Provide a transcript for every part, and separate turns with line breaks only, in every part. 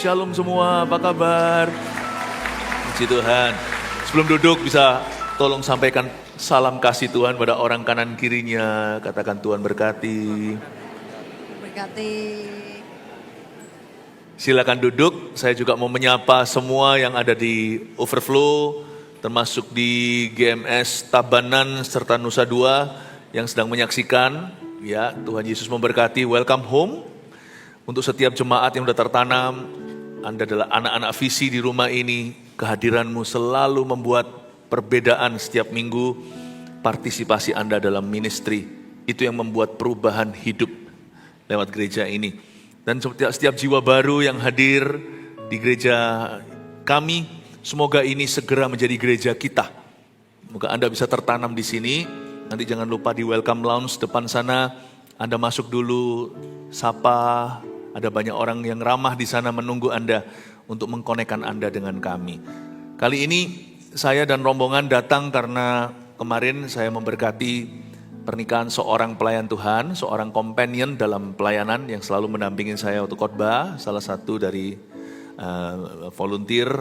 Shalom semua, apa kabar? Puji Tuhan. Sebelum duduk bisa tolong sampaikan salam kasih Tuhan pada orang kanan kirinya. Katakan Tuhan berkati.
Berkati.
Silakan duduk, saya juga mau menyapa semua yang ada di Overflow, termasuk di GMS Tabanan serta Nusa Dua yang sedang menyaksikan. Ya, Tuhan Yesus memberkati, welcome home. Untuk setiap jemaat yang sudah tertanam, Anda adalah anak-anak visi di rumah ini. Kehadiranmu selalu membuat perbedaan setiap minggu. Partisipasi Anda dalam ministry, itu yang membuat perubahan hidup lewat gereja ini. Dan setiap jiwa baru yang hadir di gereja kami, semoga ini segera menjadi gereja kita. Semoga Anda bisa tertanam di sini. Nanti jangan lupa di welcome lounge depan sana, Anda masuk dulu, sapa. Ada banyak orang yang ramah di sana menunggu Anda untuk mengkonekkan Anda dengan kami. Kali ini saya dan rombongan datang karena kemarin saya memberkati pernikahan seorang pelayan Tuhan, seorang companion dalam pelayanan yang selalu mendampingin saya untuk khotbah, salah satu dari volunteer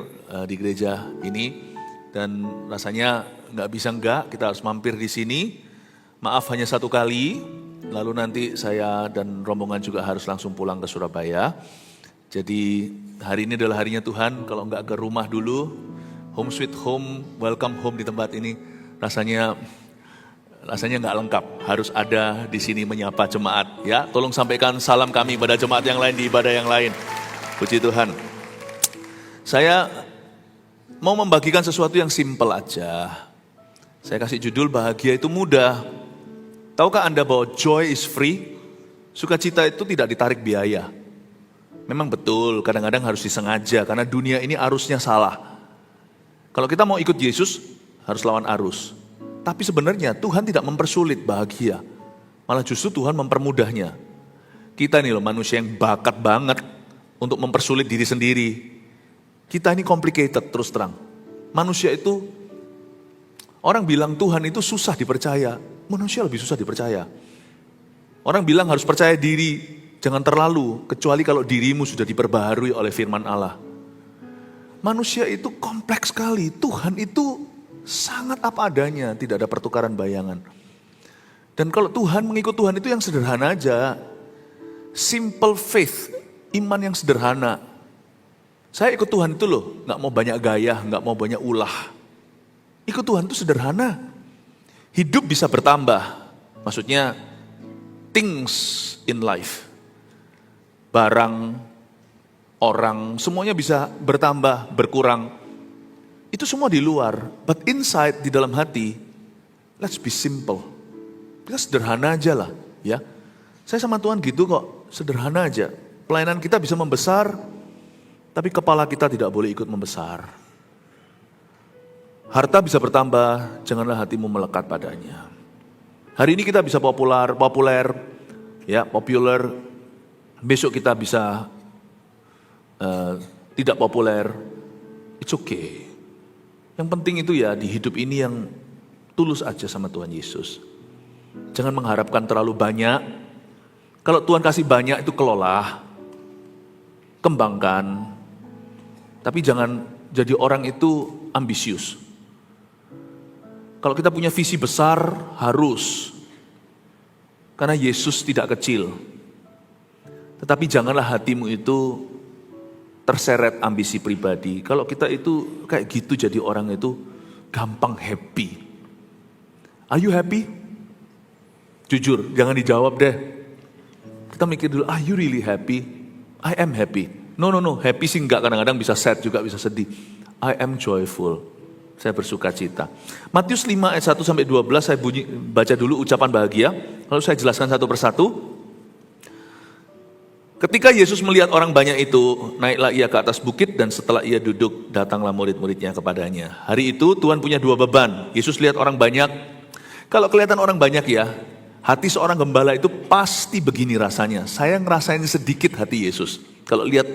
di gereja ini. Dan rasanya nggak bisa enggak, kita harus mampir di sini. Maaf hanya satu kali, lalu nanti saya dan rombongan juga harus langsung pulang ke Surabaya. Jadi hari ini adalah harinya Tuhan, kalau enggak ke rumah dulu, home sweet home, welcome home di tempat ini, rasanya enggak lengkap, harus ada di sini menyapa jemaat. Ya, tolong sampaikan salam kami pada jemaat yang lain di ibadah yang lain. Puji Tuhan. Saya mau membagikan sesuatu yang simpel aja. Saya kasih judul bahagia itu mudah. Tahukah Anda bahwa joy is free? Sukacita itu tidak ditarik biaya. Memang betul, kadang-kadang harus disengaja karena dunia ini arusnya salah. Kalau kita mau ikut Yesus, harus lawan arus. Tapi sebenarnya Tuhan tidak mempersulit bahagia. Malah justru Tuhan mempermudahnya. Kita nih loh manusia yang bakat banget untuk mempersulit diri sendiri. Kita ini complicated terus terang. Manusia itu, orang bilang Tuhan itu susah dipercaya. Manusia lebih susah dipercaya. Orang bilang harus percaya diri. Jangan terlalu, kecuali kalau dirimu sudah diperbaharui oleh firman Allah. Manusia itu kompleks sekali, Tuhan itu sangat apa adanya, tidak ada pertukaran bayangan. Dan kalau Tuhan, mengikut Tuhan itu yang sederhana aja. Simple faith, iman yang sederhana. Saya ikut Tuhan itu loh, gak mau banyak gaya, gak mau banyak ulah. Ikut Tuhan itu sederhana. Hidup bisa bertambah, maksudnya things in life. Barang, orang, semuanya bisa bertambah, berkurang. Itu semua di luar, but inside, di dalam hati, let's be simple. Kita sederhana aja lah, ya. Saya sama Tuhan gitu kok, sederhana aja. Pelayanan kita bisa membesar, tapi kepala kita tidak boleh ikut membesar. Harta bisa bertambah, janganlah hatimu melekat padanya. Hari ini kita bisa populer, besok kita bisa tidak populer, it's okay. Yang penting itu ya di hidup ini yang tulus aja sama Tuhan Yesus. Jangan mengharapkan terlalu banyak. Kalau Tuhan kasih banyak itu kelola, kembangkan. Tapi jangan jadi orang itu ambisius. Kalau kita punya visi besar harus. Karena Yesus tidak kecil. Tetapi janganlah hatimu itu terseret ambisi pribadi. Kalau kita itu kayak gitu jadi orang itu gampang happy. Are you happy? Jujur, jangan dijawab deh. Kita mikir dulu, are you really happy? I am happy. No, happy sih enggak, kadang-kadang bisa sad juga, bisa sedih. I am joyful. Saya bersuka cita. Matius 5 ayat 1 sampai 12 saya baca dulu ucapan bahagia. Lalu saya jelaskan satu persatu. Ketika Yesus melihat orang banyak itu, naiklah ia ke atas bukit dan setelah ia duduk, datanglah murid-muridnya kepadanya. Hari itu Tuhan punya dua beban. Yesus lihat orang banyak. Kalau kelihatan orang banyak ya, hati seorang gembala itu pasti begini rasanya. Saya ngerasain sedikit hati Yesus. Kalau lihat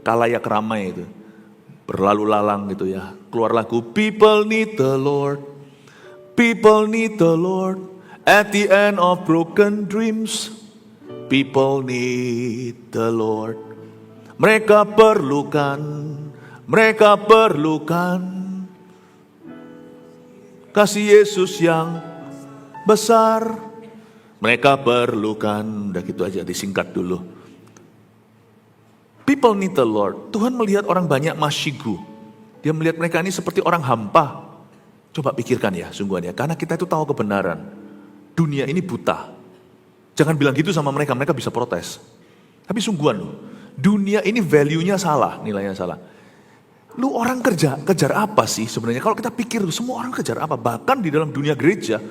kalayak ramai itu, berlalu lalang gitu ya. Keluar lagu, people need the Lord. People need the Lord. At the end of broken dreams. People need the Lord. Mereka perlukan kasih Yesus yang besar. Mereka perlukan, udah gitu aja disingkat dulu. People need the Lord. Tuhan melihat orang banyak masyigu. Dia melihat mereka ini seperti orang hampa. Coba pikirkan ya, sungguhan ya. Karena kita itu tahu kebenaran. Dunia ini buta. Jangan bilang gitu sama mereka, mereka bisa protes. Tapi sungguhan loh, dunia ini value-nya salah, nilainya salah. Lu orang kejar apa sih sebenarnya? Kalau kita pikir semua orang kejar apa? Bahkan di dalam dunia gereja,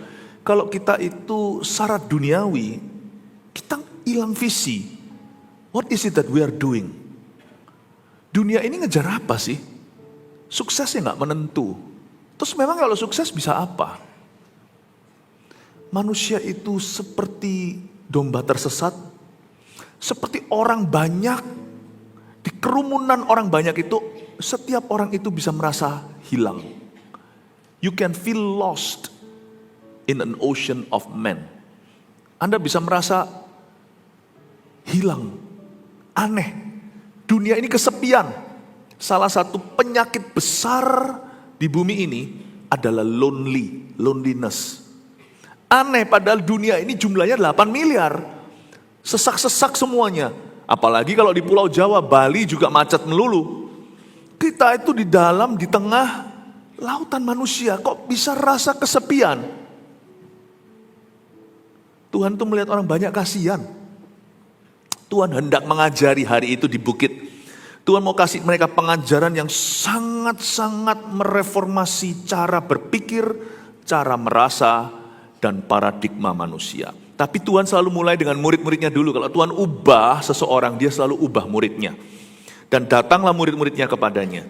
kalau kita itu syarat duniawi, kita hilang visi. What is it that we are doing? Dunia ini ngejar apa sih? Suksesnya nggak menentu. Terus memang kalau sukses bisa apa? Manusia itu seperti domba tersesat, seperti orang banyak, di kerumunan orang banyak itu, setiap orang itu bisa merasa hilang. You can feel lost in an ocean of men. Anda bisa merasa hilang, aneh. Dunia ini kesepian. Salah satu penyakit besar di bumi ini adalah loneliness. Aneh, padahal dunia ini jumlahnya 8 miliar. Sesak-sesak semuanya. Apalagi kalau di Pulau Jawa, Bali juga macet melulu. Kita itu di tengah lautan manusia, kok bisa rasa kesepian? Tuhan tuh melihat orang banyak, kasihan. Tuhan hendak mengajari hari itu di bukit. Tuhan mau kasih mereka pengajaran yang sangat-sangat mereformasi cara berpikir, cara merasa, dan paradigma manusia. Tapi Tuhan selalu mulai dengan murid-muridnya dulu. Kalau Tuhan ubah seseorang, dia selalu ubah muridnya. Dan datanglah murid-muridnya kepadanya.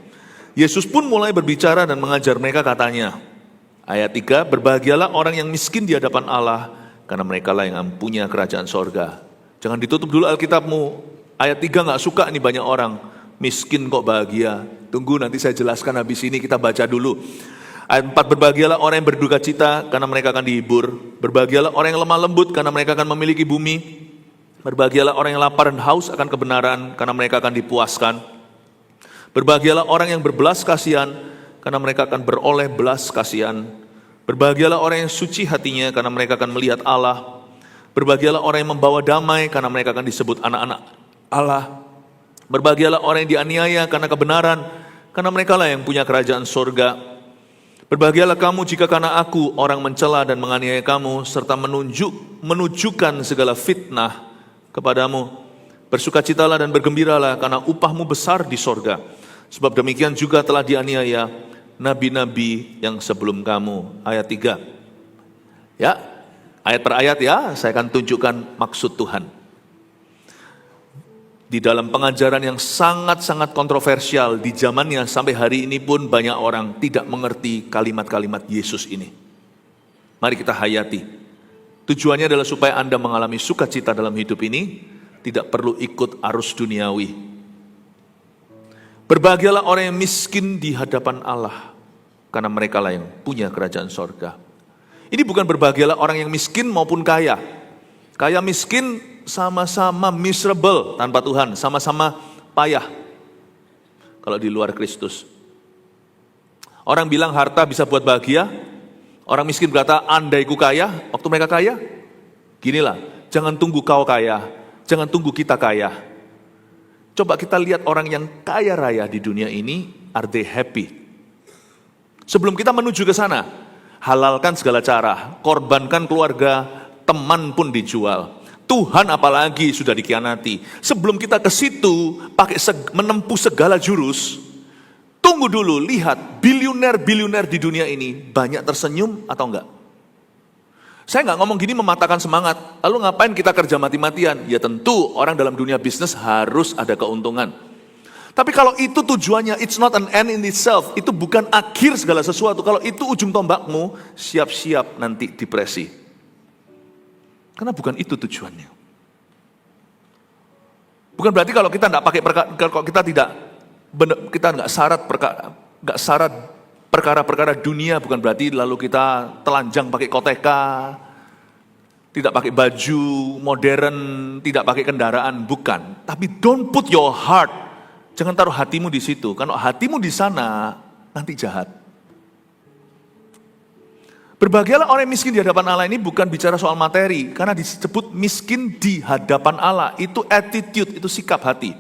Yesus pun mulai berbicara dan mengajar mereka, katanya. Ayat 3, berbahagialah orang yang miskin di hadapan Allah, karena mereka lah yang punya kerajaan sorga. Jangan ditutup dulu Alkitabmu. Ayat 3 gak suka nih banyak orang. Miskin kok bahagia. Tunggu nanti saya jelaskan habis ini, kita baca dulu. Ayat 4, berbahagialah orang yang berduka cita, karena mereka akan dihibur. Berbahagialah orang yang lemah lembut, karena mereka akan memiliki bumi. Berbahagialah orang yang lapar dan haus akan kebenaran, karena mereka akan dipuaskan. Berbahagialah orang yang berbelas kasihan, karena mereka akan beroleh belas kasihan. Berbahagialah orang yang suci hatinya, karena mereka akan melihat Allah. Berbahagialah orang yang membawa damai, karena mereka akan disebut anak-anak Allah. Berbahagialah orang yang dianiaya karena kebenaran, karena mereka lah yang punya kerajaan sorga. Berbahagialah kamu jika karena aku orang mencela dan menganiaya kamu, serta menunjukkan segala fitnah kepadamu. Bersukacitalah dan bergembiralah, karena upahmu besar di sorga. Sebab demikian juga telah dianiaya nabi-nabi yang sebelum kamu. Ayat 3. Ya, ayat per ayat ya, saya akan tunjukkan maksud Tuhan. Di dalam pengajaran yang sangat-sangat kontroversial di zamannya sampai hari ini pun banyak orang tidak mengerti kalimat-kalimat Yesus ini. Mari kita hayati. Tujuannya adalah supaya Anda mengalami sukacita dalam hidup ini, tidak perlu ikut arus duniawi. Berbahagialah orang yang miskin di hadapan Allah, karena mereka lah yang punya kerajaan sorga. Ini bukan berbahagialah orang yang miskin maupun kaya. Kaya miskin sama-sama miserable tanpa Tuhan, sama-sama payah kalau di luar Kristus. Orang bilang harta bisa buat bahagia, orang miskin berkata andai ku kaya, waktu mereka kaya, ginilah, jangan tunggu kau kaya, jangan tunggu kita kaya. Coba kita lihat orang yang kaya raya di dunia ini, are they happy? Sebelum kita menuju ke sana, halalkan segala cara, korbankan keluarga, teman pun dijual. Tuhan apalagi sudah dikhianati. Sebelum kita ke situ menempuh segala jurus, tunggu dulu, lihat bilioner-bilioner di dunia ini banyak tersenyum atau enggak? Saya enggak ngomong gini mematahkan semangat. Lalu ngapain kita kerja mati-matian? Ya tentu orang dalam dunia bisnis harus ada keuntungan. Tapi kalau itu tujuannya, it's not an end in itself. Itu bukan akhir segala sesuatu. Kalau itu ujung tombakmu, siap-siap nanti depresi. Karena bukan itu tujuannya. Bukan berarti kalau kita enggak pakai kalau kita enggak syarat perkara-perkara dunia, bukan berarti lalu kita telanjang pakai koteka, tidak pakai baju modern, tidak pakai kendaraan, bukan. Tapi don't put your heart Jangan taruh hatimu di situ. Kalau hatimu di sana, nanti jahat. Berbahagialah orang yang miskin di hadapan Allah ini bukan bicara soal materi. Karena disebut miskin di hadapan Allah. Itu attitude, itu sikap hati.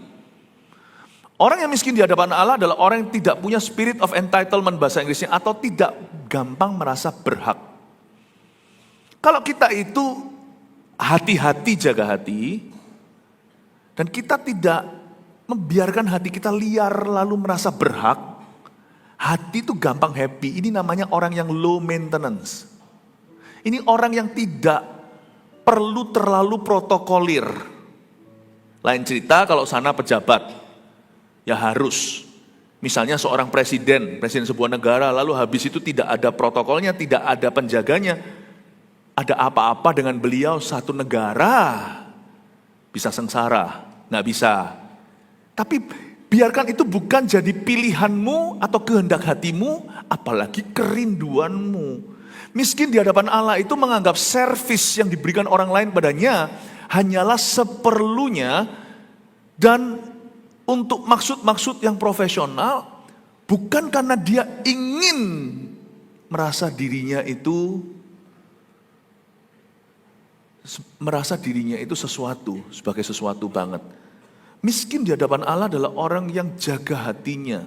Orang yang miskin di hadapan Allah adalah orang yang tidak punya spirit of entitlement bahasa Inggrisnya. Atau tidak gampang merasa berhak. Kalau kita itu hati-hati jaga hati. Dan kita tidak membiarkan hati kita liar lalu merasa berhak, hati itu gampang happy. Ini namanya orang yang low maintenance. Ini orang yang tidak perlu terlalu protokolir. Lain cerita kalau sana pejabat, ya harus. Misalnya seorang presiden sebuah negara, lalu habis itu tidak ada protokolnya, tidak ada penjaganya. Ada apa-apa dengan beliau, satu negara bisa sengsara, nggak bisa. Tapi biarkan itu bukan jadi pilihanmu atau kehendak hatimu, apalagi kerinduanmu. Miskin di hadapan Allah itu menganggap servis yang diberikan orang lain padanya hanyalah seperlunya dan untuk maksud-maksud yang profesional, bukan karena dia ingin merasa dirinya itu sesuatu, sebagai sesuatu banget. Miskin di hadapan Allah adalah orang yang jaga hatinya.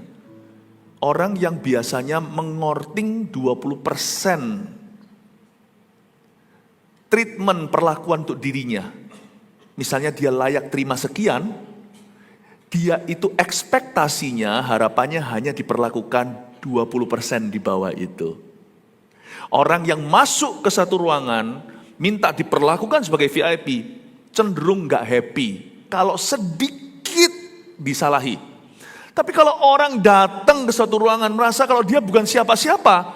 Orang yang biasanya mengorting 20% treatment perlakuan untuk dirinya. Misalnya dia layak terima sekian, dia itu ekspektasinya, harapannya hanya diperlakukan 20% di bawah itu. Orang yang masuk ke satu ruangan, minta diperlakukan sebagai VIP, cenderung gak happy. Kalau sedikit disalahi. Tapi kalau orang datang ke suatu ruangan merasa kalau dia bukan siapa-siapa,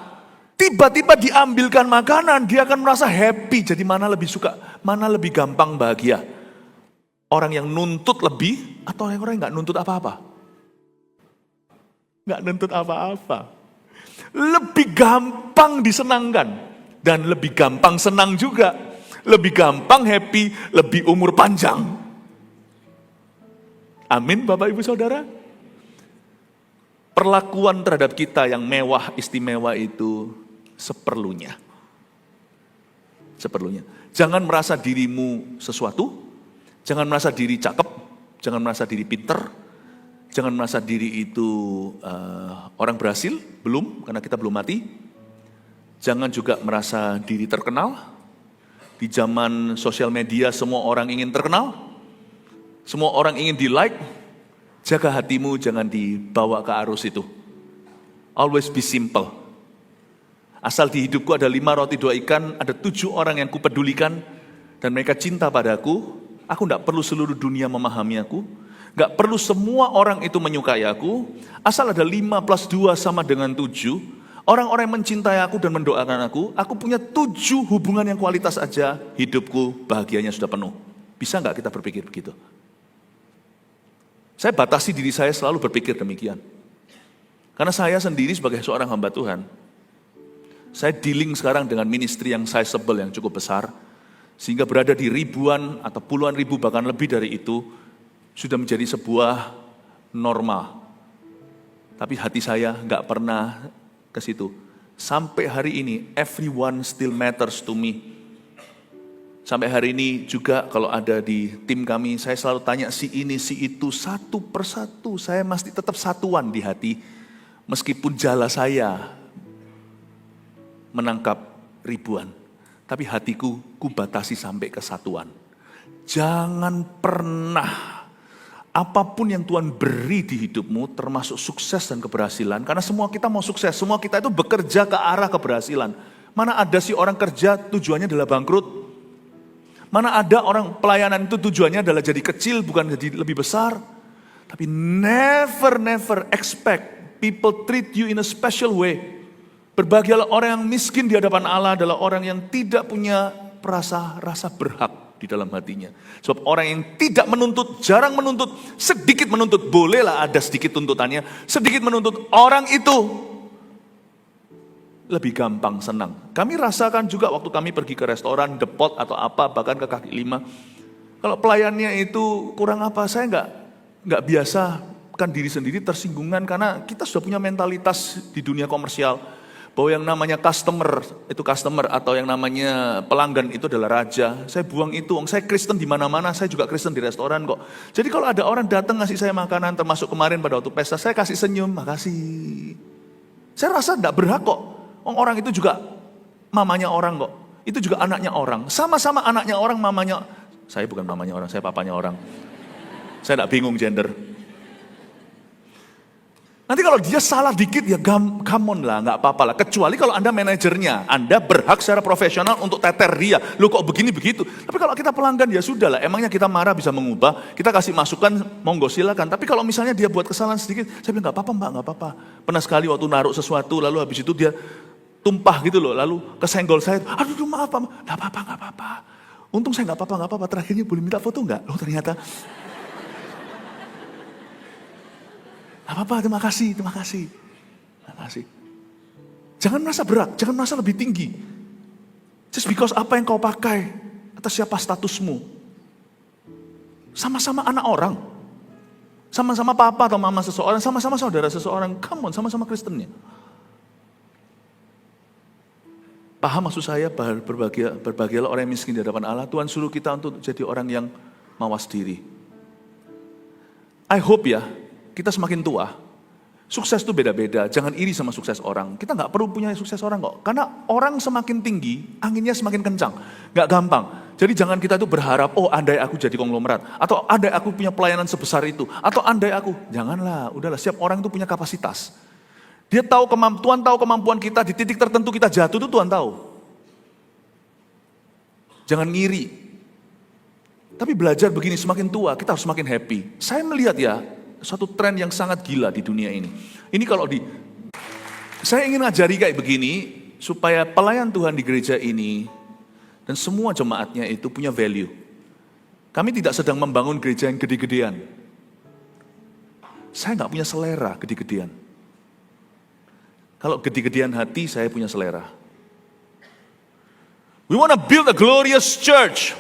tiba-tiba diambilkan makanan, dia akan merasa happy. Jadi mana lebih suka, mana lebih gampang bahagia? Orang yang nuntut lebih atau orang yang gak nuntut apa-apa? Gak nuntut apa-apa. Lebih gampang disenangkan dan lebih gampang senang juga. Lebih gampang happy, lebih umur panjang. Amin Bapak Ibu Saudara. Perlakuan terhadap kita yang mewah, istimewa itu seperlunya. Seperlunya. Jangan merasa dirimu sesuatu. Jangan merasa diri cakep. Jangan merasa diri pinter. Jangan merasa diri itu orang berhasil. Belum, karena kita belum mati. Jangan juga merasa diri terkenal. Di zaman sosial media semua orang ingin terkenal. Semua orang ingin di-like, jaga hatimu jangan dibawa ke arus itu. Always be simple. Asal di hidupku ada 5 roti 2 ikan, ada 7 orang yang kupedulikan, dan mereka cinta padaku, aku tidak perlu seluruh dunia memahami aku, gak perlu semua orang itu menyukai aku, asal ada 5 plus 2 sama dengan 7, orang-orang yang mencintai aku dan mendoakan aku punya 7 hubungan yang kualitas aja, hidupku bahagianya sudah penuh. Bisa gak kita berpikir begitu? Saya batasi diri saya selalu berpikir demikian. Karena saya sendiri sebagai seorang hamba Tuhan, saya dealing sekarang dengan ministry yang sizable, yang cukup besar, sehingga berada di ribuan atau puluhan ribu bahkan lebih dari itu, sudah menjadi sebuah norma. Tapi hati saya nggak pernah ke situ. Sampai hari ini, everyone still matters to me. Sampai hari ini juga kalau ada di tim kami, saya selalu tanya si ini, si itu, satu persatu. Saya masih tetap satuan di hati. Meskipun jala saya menangkap ribuan. Tapi hatiku kubatasi sampai kesatuan. Jangan pernah, apapun yang Tuhan beri di hidupmu, termasuk sukses dan keberhasilan. Karena semua kita mau sukses, semua kita itu bekerja ke arah keberhasilan. Mana ada sih orang kerja tujuannya adalah bangkrut? Mana ada orang pelayanan itu tujuannya adalah jadi kecil, bukan jadi lebih besar. Tapi never expect people treat you in a special way. Berbahagialah orang yang miskin di hadapan Allah adalah orang yang tidak punya rasa berhak di dalam hatinya. Sebab orang yang tidak menuntut, jarang menuntut, sedikit menuntut, bolehlah ada sedikit tuntutannya, sedikit menuntut, orang itu lebih gampang senang. Kami rasakan juga waktu kami pergi ke restoran, The Pot atau apa, bahkan ke kaki 5. Kalau pelayannya itu kurang apa, saya nggak biasa menyelamatkan diri sendiri tersinggungan karena kita sudah punya mentalitas di dunia komersial bahwa yang namanya customer itu customer atau yang namanya pelanggan itu adalah raja. Saya buang itu, saya Kristen di mana-mana, saya juga Kristen di restoran kok. Jadi kalau ada orang datang ngasih saya makanan, termasuk kemarin pada waktu pesta, saya kasih senyum, makasih. Saya rasa tidak berhak kok. Orang itu juga mamanya orang kok. Itu juga anaknya orang. Sama-sama anaknya orang, mamanya. Saya bukan mamanya orang, saya papanya orang. Saya tidak bingung gender. Nanti kalau dia salah dikit ya come on lah, nggak apa-apa lah. Kecuali kalau Anda manajernya, Anda berhak secara profesional untuk teter dia. Lu kok begini begitu. Tapi kalau kita pelanggan ya sudah lah. Emangnya kita marah bisa mengubah? Kita kasih masukan, monggo silakan. Tapi kalau misalnya dia buat kesalahan sedikit, saya bilang nggak apa-apa mbak, nggak apa-apa. Pernah sekali waktu naruh sesuatu, lalu habis itu dia tumpah gitu loh, lalu kesenggol saya. Aduh maaf pak, nggak apa-apa, nggak apa-apa. Untung saya nggak apa-apa, nggak apa-apa. Terakhirnya boleh minta foto nggak? Loh ternyata. Apa-apa, terima kasih. Jangan merasa berat, jangan merasa lebih tinggi. Just because apa yang kau pakai, atau siapa statusmu. Sama-sama anak orang. Sama-sama papa atau mama seseorang, sama-sama saudara seseorang. Come on, sama-sama Kristennya. Paham maksud saya, berbahagialah orang yang miskin di hadapan Allah. Tuhan suruh kita untuk jadi orang yang mawas diri. I hope ya, kita semakin tua, sukses itu beda-beda. Jangan iri sama sukses orang. Kita nggak perlu punya sukses orang kok. Karena orang semakin tinggi, anginnya semakin kencang. Nggak gampang. Jadi jangan kita itu berharap, oh andai aku jadi konglomerat. Atau andai aku punya pelayanan sebesar itu. Atau andai aku. Janganlah, udahlah. Setiap orang itu punya kapasitas. Tuhan tahu kemampuan kita, di titik tertentu kita jatuh itu Tuhan tahu. Jangan ngiri. Tapi belajar begini, semakin tua kita harus semakin happy. Saya melihat ya, satu tren yang sangat gila di dunia ini. Ini saya ingin ngajari kayak begini, supaya pelayan Tuhan di gereja ini, dan semua jemaatnya itu punya value. Kami tidak sedang membangun gereja yang gede-gedean. Saya nggak punya selera gede-gedean. Kalau gede-gedean hati, saya punya selera. We want to build a glorious church.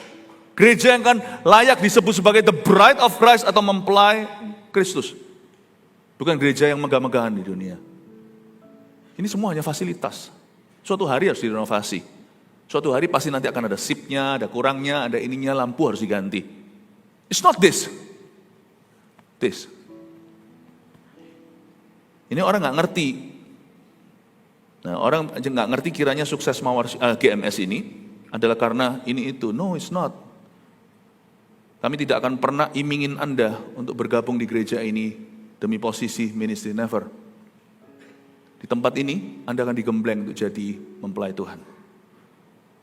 Gereja yang kan layak disebut sebagai the bride of Christ atau mempelai Kristus. Bukan gereja yang megah-megahan di dunia. Ini semua hanya fasilitas. Suatu hari harus direnovasi. Suatu hari pasti nanti akan ada sipnya, ada kurangnya, ada ininya, lampu harus diganti. It's not this. This. Ini orang nggak ngerti. Nah, orang nggak ngerti kiranya sukses GMS ini adalah karena ini itu. No, it's not. Kami tidak akan pernah imingin Anda untuk bergabung di gereja ini demi posisi ministry, never. Di tempat ini Anda akan digembleng untuk jadi mempelai Tuhan.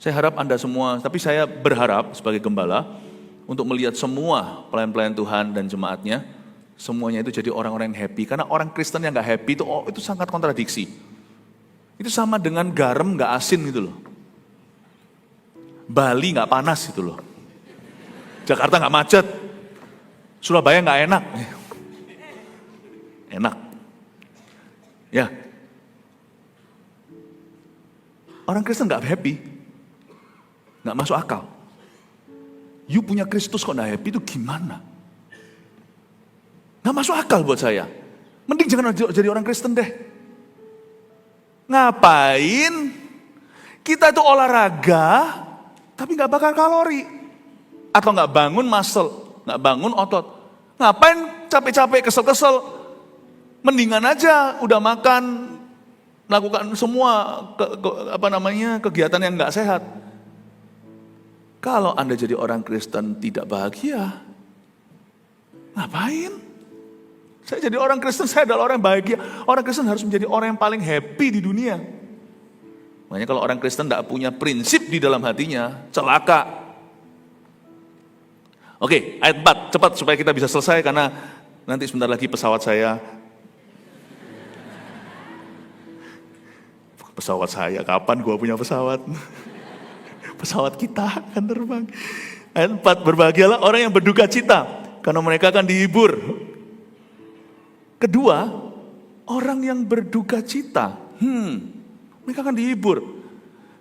Saya harap Anda semua, tapi saya berharap sebagai gembala untuk melihat semua pelayan-pelayan Tuhan dan jemaatnya, semuanya itu jadi orang-orang yang happy. Karena orang Kristen yang gak happy itu sangat kontradiksi. Itu sama dengan garam gak asin gitu loh. Bali gak panas gitu loh. Jakarta nggak macet, Surabaya nggak enak, enak, ya. Orang Kristen nggak happy, nggak masuk akal. You punya Kristus kok nggak happy itu gimana? Nggak masuk akal buat saya. Mending jangan jadi orang Kristen deh. Ngapain? Kita itu olahraga, tapi nggak bakar kalori. Atau nggak bangun muscle, nggak bangun otot. Ngapain capek-capek, kesel-kesel? Mendingan aja udah makan, melakukan semua kegiatan yang nggak sehat. Kalau Anda jadi orang Kristen tidak bahagia, ngapain? Saya jadi orang Kristen, saya adalah orang yang bahagia. Orang Kristen harus menjadi orang yang paling happy di dunia. Makanya kalau orang Kristen tidak punya prinsip di dalam hatinya, celaka. Oke, ayat 4, cepat supaya kita bisa selesai karena nanti sebentar lagi pesawat saya. Pesawat saya, kapan gua punya pesawat? Pesawat kita akan terbang. Ayat 4, berbahagialah orang yang berduka cita karena mereka akan dihibur. Kedua, orang yang berduka cita, mereka akan dihibur.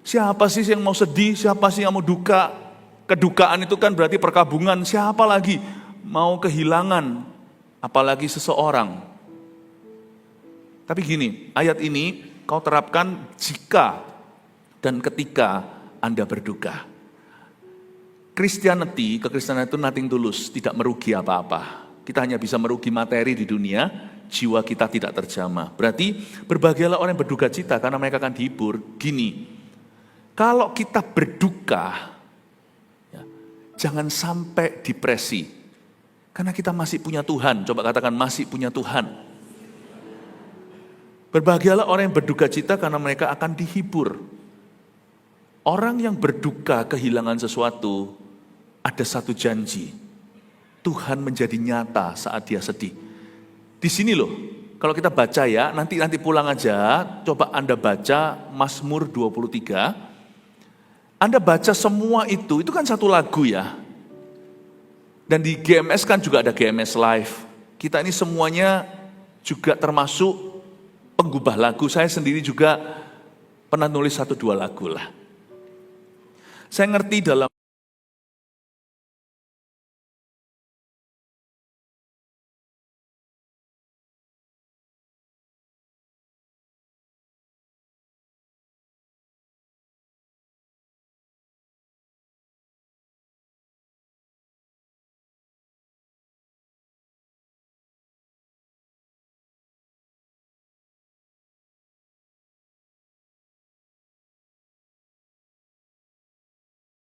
Siapa sih yang mau sedih, siapa sih yang mau duka? Kedukaan itu kan berarti perkabungan, siapa lagi mau kehilangan
apalagi seseorang. Tapi gini, ayat ini kau terapkan jika dan ketika Anda berduka. Kekristenan itu nothing tulus, tidak merugi apa-apa. Kita hanya bisa merugi materi di dunia, jiwa kita tidak terjamah. Berarti berbahagialah orang yang berduka cita karena mereka akan dihibur. Gini, kalau kita berduka, ya, jangan sampai depresi. Karena kita masih punya Tuhan. Coba katakan masih punya Tuhan. Berbahagialah orang yang berduka cita karena mereka akan dihibur. Orang yang berduka kehilangan sesuatu, ada satu janji. Tuhan menjadi nyata saat dia sedih. Di sini loh, kalau kita baca ya, nanti pulang aja, coba Anda baca Mazmur 23. Anda baca semua itu kan satu lagu ya. Dan di GMS kan juga ada GMS Live. Kita ini semuanya juga termasuk penggubah lagu. Saya sendiri juga pernah nulis 1-2 lagu lah. Saya ngerti dalam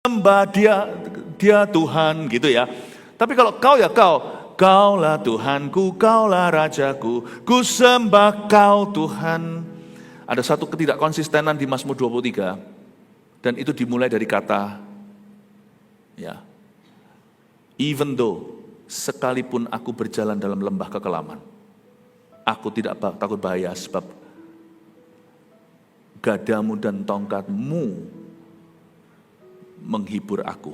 sembah dia Tuhan gitu ya. Tapi kalau kau ya kaulah Tuhanku, kaulah Rajaku, ku sembah kau Tuhan. Ada satu ketidakkonsistenan di Mazmur 23 dan itu dimulai dari kata ya. Even though sekalipun aku berjalan dalam lembah kekelaman, aku tidak takut bahaya sebab gadamu dan tongkatmu menghibur aku.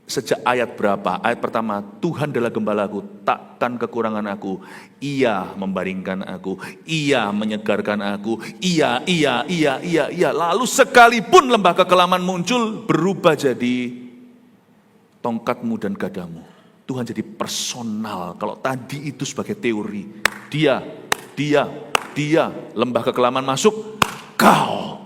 Sejak ayat berapa? Ayat pertama, Tuhan adalah gembalaku, takkan kekurangan aku. Ia membaringkan aku, Ia menyegarkan aku. Ia. Lalu sekalipun lembah kekelaman muncul, berubah jadi tongkatmu dan gadamu. Tuhan jadi personal. Kalau tadi itu sebagai teori, dia, lembah kekelaman masuk, kau.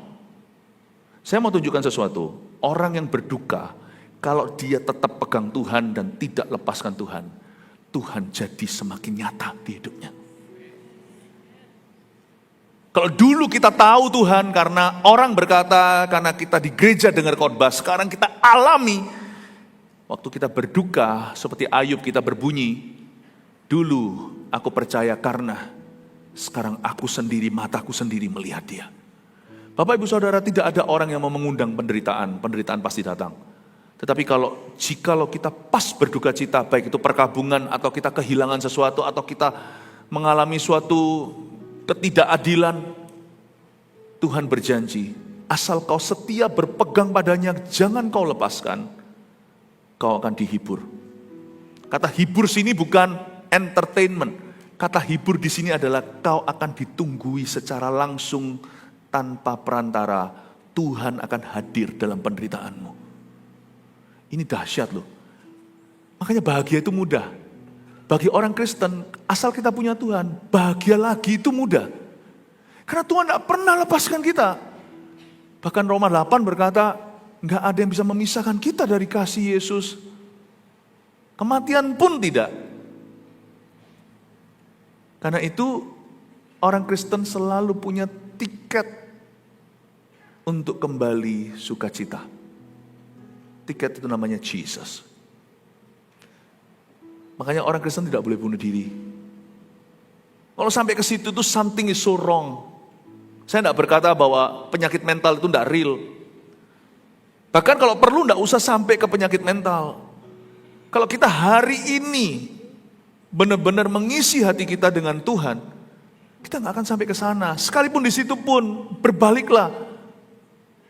Saya mau tunjukkan sesuatu. Orang yang berduka, kalau dia tetap pegang Tuhan dan tidak lepaskan Tuhan, Tuhan jadi semakin nyata di hidupnya. Kalau dulu kita tahu Tuhan karena orang berkata, karena kita di gereja dengar khotbah, sekarang kita alami. Waktu kita berduka, seperti Ayub kita berbunyi, dulu aku percaya karena sekarang aku sendiri, mataku sendiri melihat dia. Bapak Ibu Saudara, tidak ada orang yang mau mengundang penderitaan pasti datang. Tetapi jikalau kita pas berduka cita, baik itu perkabungan atau kita kehilangan sesuatu atau kita mengalami suatu ketidakadilan, Tuhan berjanji, asal kau setia berpegang padanya, jangan kau lepaskan, kau akan dihibur. Kata hibur sini bukan entertainment. Kata hibur di sini adalah kau akan ditunggui secara langsung tanpa perantara. Tuhan akan hadir dalam penderitaanmu. Ini dahsyat loh. Makanya bahagia itu mudah. Bagi orang Kristen, asal kita punya Tuhan, bahagia lagi itu mudah. Karena Tuhan tidak pernah lepaskan kita. Bahkan Roma 8 berkata, nggak ada yang bisa memisahkan kita dari kasih Yesus. Kematian pun tidak. Karena itu orang Kristen selalu punya tiket untuk kembali sukacita. Tiket itu namanya Jesus. Makanya orang Kristen tidak boleh bunuh diri. Kalau sampai ke situ itu something is so wrong. Saya tidak berkata bahwa penyakit mental itu tidak real. Bahkan kalau perlu tidak usah sampai ke penyakit mental. Kalau kita hari ini benar-benar mengisi hati kita dengan Tuhan, kita nggak akan sampai ke sana. Sekalipun di situ pun berbaliklah.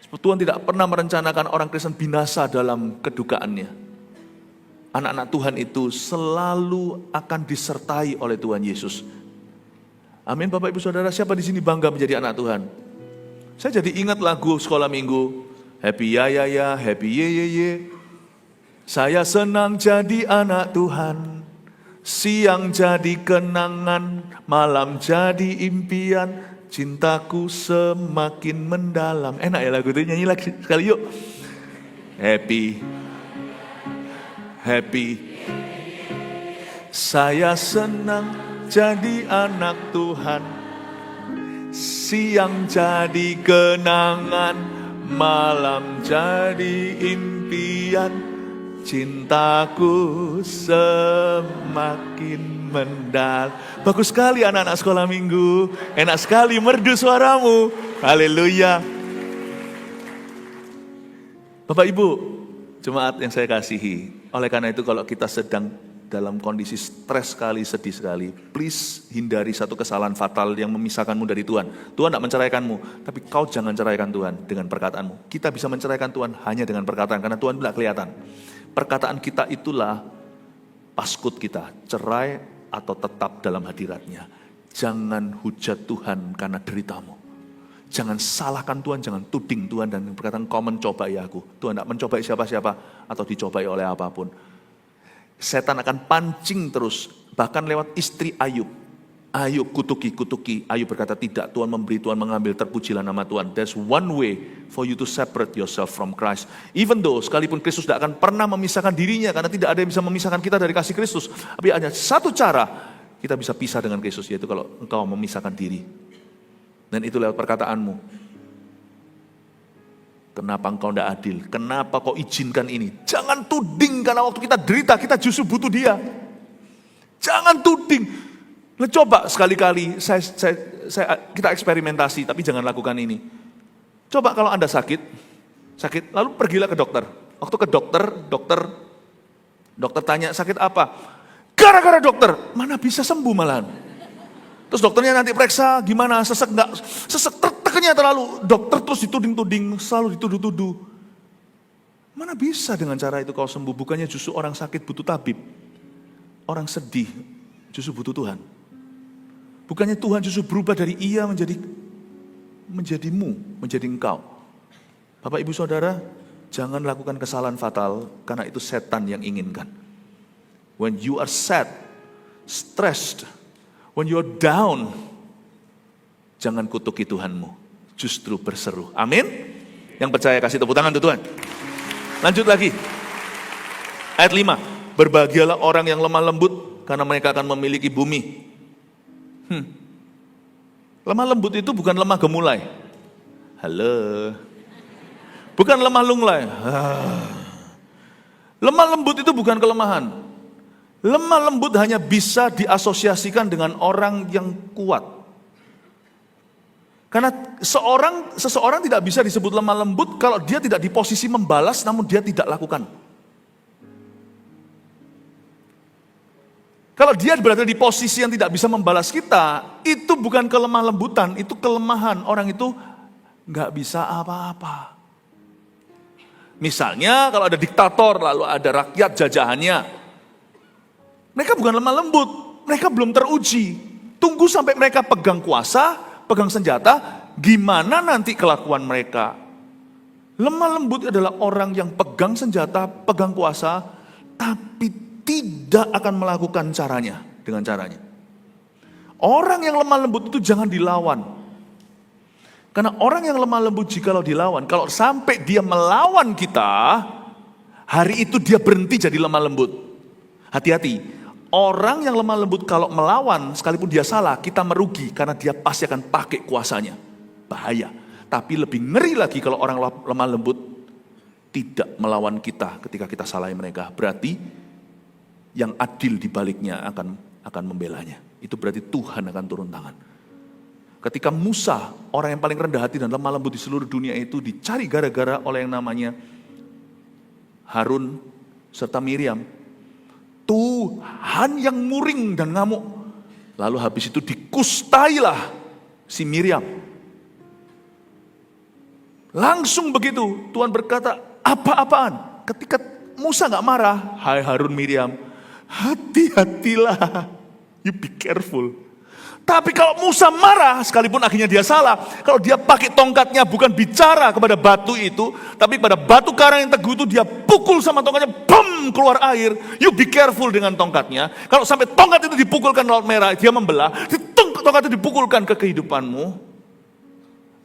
Tuhan tidak pernah merencanakan orang Kristen binasa dalam kedukaannya. Anak-anak Tuhan itu selalu akan disertai oleh Tuhan Yesus. Amin Bapak Ibu Saudara, siapa di sini bangga menjadi anak Tuhan? Saya jadi ingat lagu sekolah minggu, Happy ya, happy ye. Saya senang jadi anak Tuhan. Siang jadi kenangan, malam jadi impian, cintaku semakin mendalam. Enak ya lagu itu, nyanyi lagi sekali yuk. Happy, happy. Saya senang jadi anak Tuhan. Siang jadi kenangan, malam jadi impian. Cintaku semakin mendalam. Bagus sekali anak-anak sekolah minggu. Enak sekali merdu suaramu. Haleluya. Bapak Ibu, jemaat yang saya kasihi. Oleh karena itu kalau kita sedang dalam kondisi stres sekali, sedih sekali, please hindari satu kesalahan fatal yang memisahkanmu dari Tuhan. Tuhan tidak menceraikanmu, tapi kau jangan ceraikan Tuhan dengan perkataanmu. Kita bisa menceraikan Tuhan hanya dengan perkataan, karena Tuhan tidak kelihatan. Perkataan kita itulah paskut kita, cerai atau tetap dalam hadiratnya. Jangan hujat Tuhan karena deritamu. Jangan salahkan Tuhan, jangan tuding Tuhan dan berkata kau mencobai aku. Tuhan tidak mencobai siapa-siapa atau dicobai oleh apapun. Setan akan pancing terus, bahkan lewat istri Ayub. Ayub kutuki. Ayub berkata tidak, Tuhan memberi, Tuhan mengambil, terpujilah nama Tuhan. There's one way for you to separate yourself from Christ. Even though sekalipun Kristus tidak akan pernah memisahkan dirinya, karena tidak ada yang bisa memisahkan kita dari kasih Kristus. Tapi hanya satu cara kita bisa pisah dengan Kristus, yaitu kalau engkau memisahkan diri. Dan itu lewat perkataanmu. Kenapa engkau tidak adil? Kenapa kau izinkan ini? Jangan tuding, karena waktu kita derita, kita justru butuh dia. Jangan tuding. Coba sekali-kali kita eksperimentasi, tapi jangan lakukan ini. Coba kalau Anda sakit, lalu pergilah ke dokter. Waktu ke dokter tanya sakit apa? Gara-gara dokter, mana bisa sembuh malahan. Terus dokternya nanti periksa, gimana, sesek enggak? Sesek tekannya terlalu, dokter terus dituding-tuding, selalu dituduh-tuduh. Mana bisa dengan cara itu kau sembuh? Bukannya justru orang sakit butuh tabib. Orang sedih justru butuh Tuhan. Bukannya Tuhan justru berubah dari ia menjadimu, menjadi engkau. Bapak Ibu Saudara, jangan lakukan kesalahan fatal karena itu setan yang inginkan. When you are sad, stressed, when you are down, jangan kutuki Tuhanmu, justru berseru. Amin. Yang percaya kasih tepuk tangan untuk Tuhan. Lanjut lagi. Ayat 5. Berbahagialah orang yang lemah lembut karena mereka akan memiliki bumi. Lemah lembut itu bukan lemah gemulai. Halo. Bukan lemah lunglai. Lemah lembut itu bukan kelemahan. Lemah lembut hanya bisa diasosiasikan dengan orang yang kuat. Karena seseorang tidak bisa disebut lemah lembut kalau dia tidak di posisi membalas namun dia tidak lakukan. Kalau dia berada di posisi yang tidak bisa membalas kita, itu bukan kelemah lembutan, itu kelemahan. Orang itu nggak bisa apa-apa. Misalnya kalau ada diktator, lalu ada rakyat jajahannya. Mereka bukan lemah lembut, mereka belum teruji. Tunggu sampai mereka pegang kuasa, pegang senjata, gimana nanti kelakuan mereka. Lemah lembut adalah orang yang pegang senjata, pegang kuasa, tapi tidak akan melakukan dengan caranya. Orang yang lemah lembut itu jangan dilawan. Karena orang yang lemah lembut jikalau dilawan, kalau sampai dia melawan kita, hari itu dia berhenti jadi lemah lembut. Hati-hati, orang yang lemah lembut kalau melawan, sekalipun dia salah, kita merugi karena dia pasti akan pakai kuasanya. Bahaya. Tapi lebih ngeri lagi kalau orang lemah lembut tidak melawan kita ketika kita salahi mereka. Berarti yang adil di baliknya akan membelanya. Itu berarti Tuhan akan turun tangan. Ketika Musa, orang yang paling rendah hati dan lemah lembut di seluruh dunia itu dicari gara-gara oleh yang namanya Harun serta Miriam. Tuhan yang muring dan ngamuk. Lalu habis itu dikustailah si Miriam. Langsung begitu Tuhan berkata, apa-apaan? Ketika Musa gak marah, hai Harun Miriam, hati-hatilah, you be careful. Tapi kalau Musa marah, sekalipun akhirnya dia salah, kalau dia pakai tongkatnya bukan bicara kepada batu itu, tapi pada batu karang yang teguh itu dia pukul sama tongkatnya, bum, keluar air. You be careful dengan tongkatnya. Kalau sampai tongkat itu dipukulkan Laut Merah, dia membelah, tongkat itu dipukulkan ke kehidupanmu,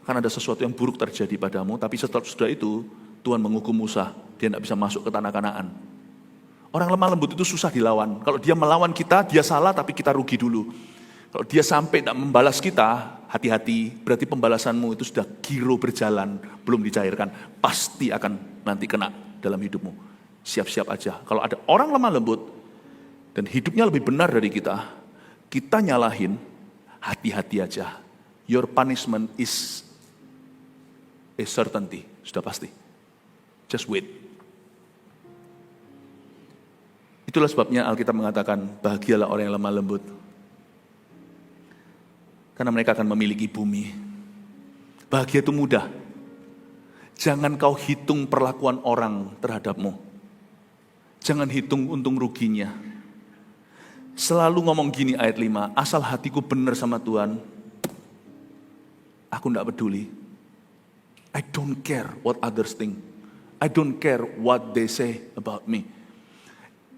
karena ada sesuatu yang buruk terjadi padamu. Tapi setelah sudah itu, Tuhan menghukum Musa, dia tidak bisa masuk ke tanah Kanaan. Orang lemah lembut itu susah dilawan. Kalau dia melawan kita, dia salah tapi kita rugi dulu. Kalau dia sampai tidak membalas kita, hati-hati, berarti pembalasanmu itu sudah giro berjalan, belum dicairkan. Pasti akan nanti kena dalam hidupmu. Siap-siap aja. Kalau ada orang lemah lembut, dan hidupnya lebih benar dari kita nyalahin, hati-hati aja. Your punishment is a certainty, sudah pasti. Just wait. Itulah sebabnya Alkitab mengatakan, bahagialah orang yang lemah lembut. Karena mereka akan memiliki bumi. Bahagia itu mudah. Jangan kau hitung perlakuan orang terhadapmu. Jangan hitung untung ruginya. Selalu ngomong gini ayat 5, asal hatiku benar sama Tuhan, aku tidak peduli. I don't care what others think. I don't care what they say about me.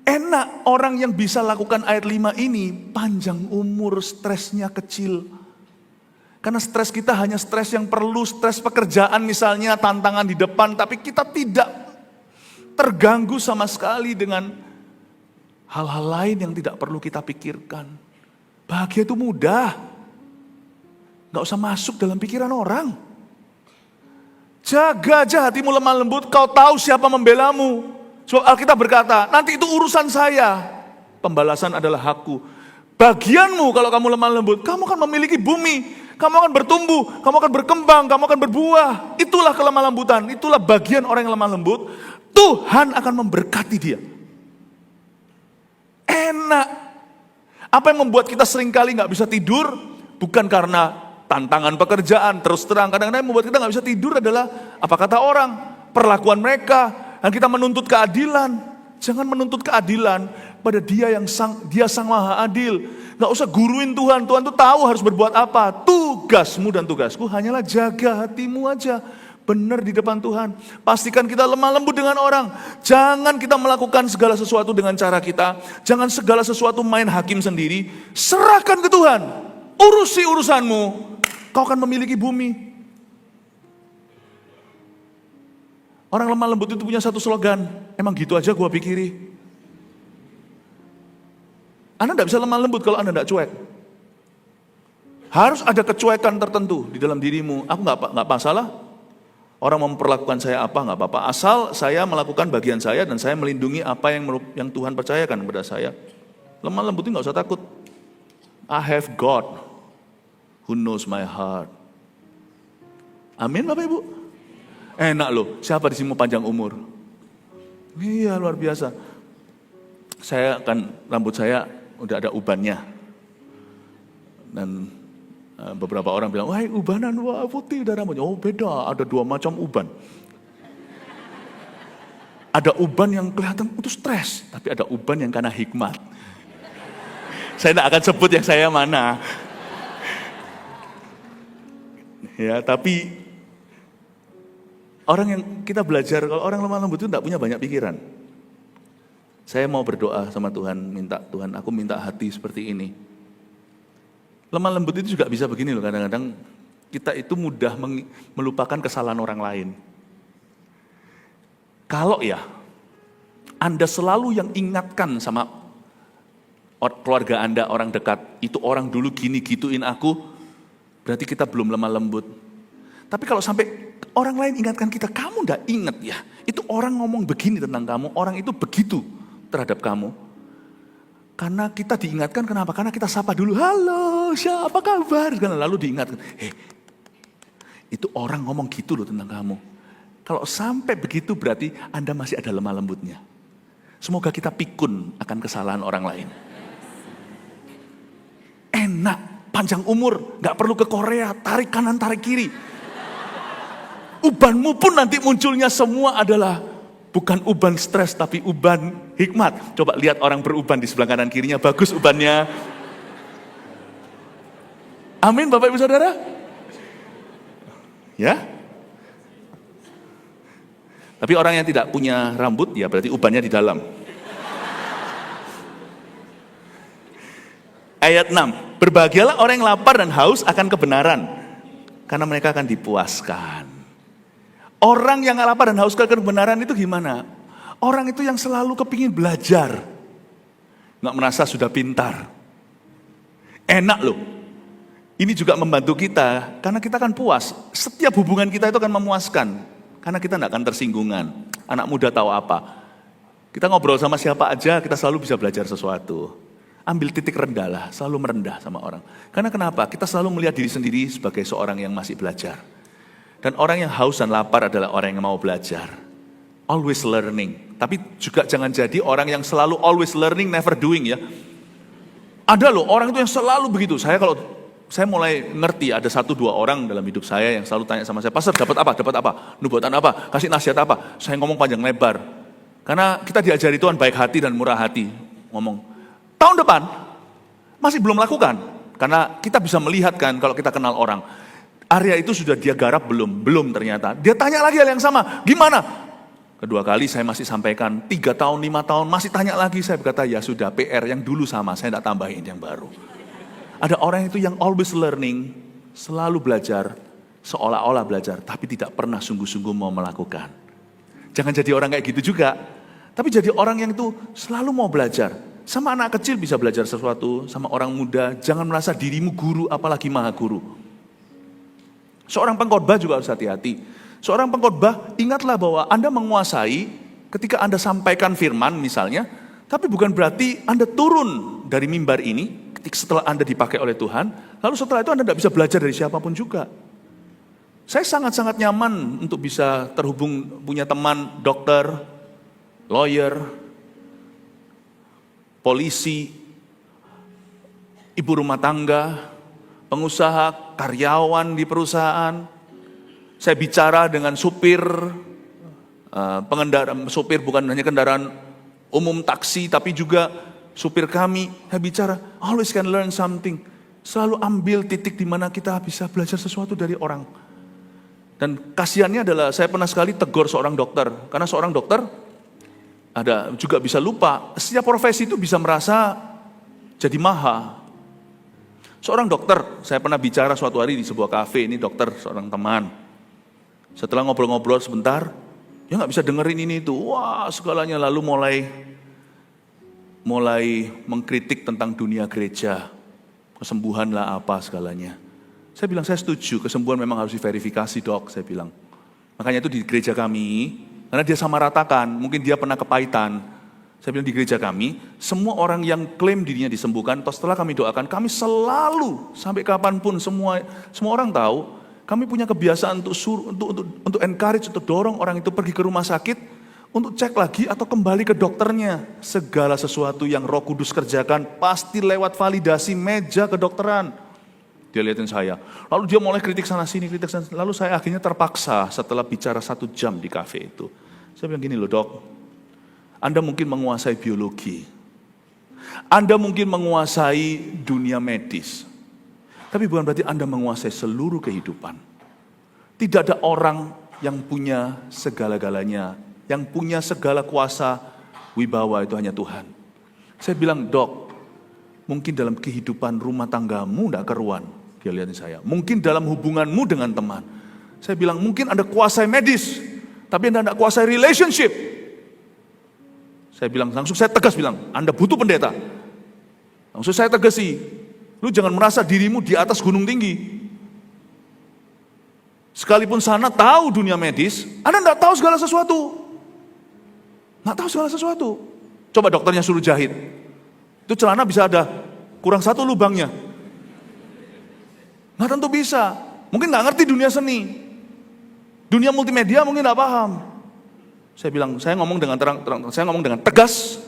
Enak orang yang bisa lakukan ayat 5 ini, panjang umur, stresnya kecil. Karena stres kita hanya stres yang perlu, stres pekerjaan misalnya, tantangan di depan, tapi kita tidak terganggu sama sekali dengan hal-hal lain yang tidak perlu kita pikirkan. Bahagia itu mudah. Gak usah masuk dalam pikiran orang. Jaga aja hatimu lemah lembut, kau tahu siapa membelamu. Sebab Alkitab berkata, nanti itu urusan saya. Pembalasan adalah hakku. Bagianmu kalau kamu lemah lembut, kamu akan memiliki bumi. Kamu akan bertumbuh, kamu akan berkembang, kamu akan berbuah. Itulah kelemah lembutan, itulah bagian orang yang lemah lembut. Tuhan akan memberkati dia. Enak. Apa yang membuat kita seringkali gak bisa tidur? Bukan karena tantangan pekerjaan, terus terang. Kadang-kadang yang membuat kita gak bisa tidur adalah apa kata orang, perlakuan mereka. Dan kita menuntut keadilan. Jangan menuntut keadilan pada dia yang sang maha adil. Gak usah guruin Tuhan. Tuhan tuh tahu harus berbuat apa. Tugasmu dan tugasku hanyalah jaga hatimu aja. Benar di depan Tuhan. Pastikan kita lemah lembut dengan orang. Jangan kita melakukan segala sesuatu dengan cara kita. Jangan segala sesuatu main hakim sendiri. Serahkan ke Tuhan. Urusi urusanmu. Kau akan memiliki bumi. Orang lemah lembut itu punya satu slogan. Emang gitu aja gua pikiri. Anda tidak bisa lemah lembut kalau Anda tidak cuek. Harus ada kecuekan tertentu di dalam dirimu. Aku nggak masalah. Orang memperlakukan saya apa nggak apa-apa. Asal saya melakukan bagian saya dan saya melindungi apa yang Tuhan percayakan kepada saya. Lemah lembut itu nggak usah takut. I have God who knows my heart. Amin Bapak Ibu. Enak loh. Siapa di sini mau panjang umur? Iya luar biasa. Rambut saya udah ada ubannya. Dan beberapa orang bilang, wah ubanan, wah putih udah rambutnya. Oh beda, ada 2 macam uban. Ada uban yang kelihatan itu stres, tapi ada uban yang karena hikmat. Saya tidak akan sebut yang saya mana. Ya, tapi orang yang kita belajar, kalau orang lemah lembut itu tidak punya banyak pikiran. Saya mau berdoa sama Tuhan, Tuhan aku minta hati seperti ini. Lemah lembut itu juga bisa begini loh, kadang-kadang kita itu mudah melupakan kesalahan orang lain. Kalau ya, Anda selalu yang ingatkan sama keluarga Anda, orang dekat, itu orang dulu gini gituin aku, berarti kita belum lemah lembut. Tapi kalau sampai orang lain ingatkan kita, kamu gak ingat ya, itu orang ngomong begini tentang kamu, orang itu begitu terhadap kamu. Karena kita diingatkan, kenapa? Karena kita sapa dulu, halo, siapa kabar? Lalu diingatkan, itu orang ngomong gitu loh tentang kamu. Kalau sampai begitu berarti Anda masih ada lemah lembutnya. Semoga kita pikun akan kesalahan orang lain. Enak, panjang umur, gak perlu ke Korea, tarik kanan, tarik kiri. Ubanmu pun nanti munculnya semua adalah bukan uban stres, tapi uban hikmat. Coba lihat orang beruban di sebelah kanan kirinya, bagus ubannya. Amin Bapak Ibu Saudara? Ya? Tapi orang yang tidak punya rambut, ya berarti ubannya di dalam. Ayat 6, berbahagialah orang yang lapar dan haus akan kebenaran, karena mereka akan dipuaskan. Orang yang lapar dan haus akan kebenaran itu gimana? Orang itu yang selalu kepingin belajar, nggak merasa sudah pintar. Enak loh. Ini juga membantu kita, karena kita akan puas. Setiap hubungan kita itu akan memuaskan, karena kita tidak akan tersinggungan. Anak muda tahu apa? Kita ngobrol sama siapa aja, kita selalu bisa belajar sesuatu. Ambil titik rendah lah, selalu merendah sama orang. Karena kenapa? Kita selalu melihat diri sendiri sebagai seorang yang masih belajar. Dan orang yang haus dan lapar adalah orang yang mau belajar. Always learning. Tapi juga jangan jadi orang yang selalu always learning, never doing ya. Ada loh orang itu yang selalu begitu. Saya mulai ngerti ada 1-2 orang dalam hidup saya yang selalu tanya sama saya, Pastor dapat apa? Dapat apa? Nubuatan apa? Kasih nasihat apa? Saya ngomong panjang lebar. Karena kita diajari Tuhan baik hati dan murah hati. Ngomong, tahun depan masih belum lakukan. Karena kita bisa melihat kan kalau kita kenal orang. Area itu sudah dia garap belum? Belum ternyata. Dia tanya lagi hal yang sama, gimana? Kedua kali saya masih sampaikan, 3 tahun, 5 tahun, masih tanya lagi. Saya berkata, ya sudah PR yang dulu sama, saya tidak tambahin yang baru. Ada orang itu yang always learning, selalu belajar, seolah-olah belajar, tapi tidak pernah sungguh-sungguh mau melakukan. Jangan jadi orang kayak gitu juga, tapi jadi orang yang itu selalu mau belajar. Sama anak kecil bisa belajar sesuatu, sama orang muda, jangan merasa dirimu guru, apalagi maha guru. Seorang pengkhotbah juga harus hati-hati. Seorang pengkhotbah, ingatlah bahwa Anda menguasai ketika Anda sampaikan firman misalnya, tapi bukan berarti Anda turun dari mimbar ini, setelah Anda dipakai oleh Tuhan, lalu setelah itu Anda tidak bisa belajar dari siapapun juga. Saya sangat-sangat nyaman untuk bisa terhubung, punya teman dokter, lawyer, polisi, ibu rumah tangga, pengusaha, karyawan di perusahaan. Saya bicara dengan supir, pengendara, supir bukan hanya kendaraan umum taksi, tapi juga supir kami. Saya bicara, always can learn something. Selalu ambil titik di mana kita bisa belajar sesuatu dari orang. Dan kasihannya adalah saya pernah sekali tegur seorang dokter, karena seorang dokter ada juga bisa lupa. Setiap profesi itu bisa merasa jadi maha. Seorang dokter, saya pernah bicara suatu hari di sebuah kafe, ini dokter seorang teman. Setelah ngobrol-ngobrol sebentar, dia nggak bisa dengerin ini itu, wah segalanya, lalu mulai mengkritik tentang dunia gereja, kesembuhan lah apa segalanya. Saya bilang saya setuju, kesembuhan memang harus diverifikasi dok, saya bilang. Makanya itu di gereja kami, karena dia sama ratakan, mungkin dia pernah kepahitan. Saya bilang di gereja kami, semua orang yang klaim dirinya disembuhkan, atau setelah kami doakan, kami selalu sampai kapanpun semua orang tahu, kami punya kebiasaan untuk encourage, untuk dorong orang itu pergi ke rumah sakit, untuk cek lagi atau kembali ke dokternya. Segala sesuatu yang Roh Kudus kerjakan pasti lewat validasi meja kedokteran. Dia lihatin saya, lalu dia mulai kritik sana sini, lalu saya akhirnya terpaksa setelah bicara 1 jam di kafe itu. Saya bilang gini loh dok, Anda mungkin menguasai biologi, Anda mungkin menguasai dunia medis, tapi bukan berarti Anda menguasai seluruh kehidupan. Tidak ada orang yang punya segala-galanya, yang punya segala kuasa, wibawa itu hanya Tuhan. Saya bilang, dok, mungkin dalam kehidupan rumah tanggamu tidak keruan. Dia lihatin saya. Mungkin dalam hubunganmu dengan teman. Saya bilang, mungkin Anda kuasai medis, tapi Anda tidak kuasai relationship. Saya bilang, langsung saya tegas bilang, Anda butuh pendeta. Langsung saya tegasi, lu jangan merasa dirimu di atas gunung tinggi. Sekalipun sana tahu dunia medis, Anda tidak tahu segala sesuatu. Nggak tahu segala sesuatu. Coba dokternya suruh jahit. Itu celana bisa ada kurang 1 lubangnya. Nggak tentu bisa. Mungkin nggak ngerti dunia seni. Dunia multimedia mungkin nggak paham. Saya bilang, saya ngomong dengan terang, saya ngomong dengan tegas,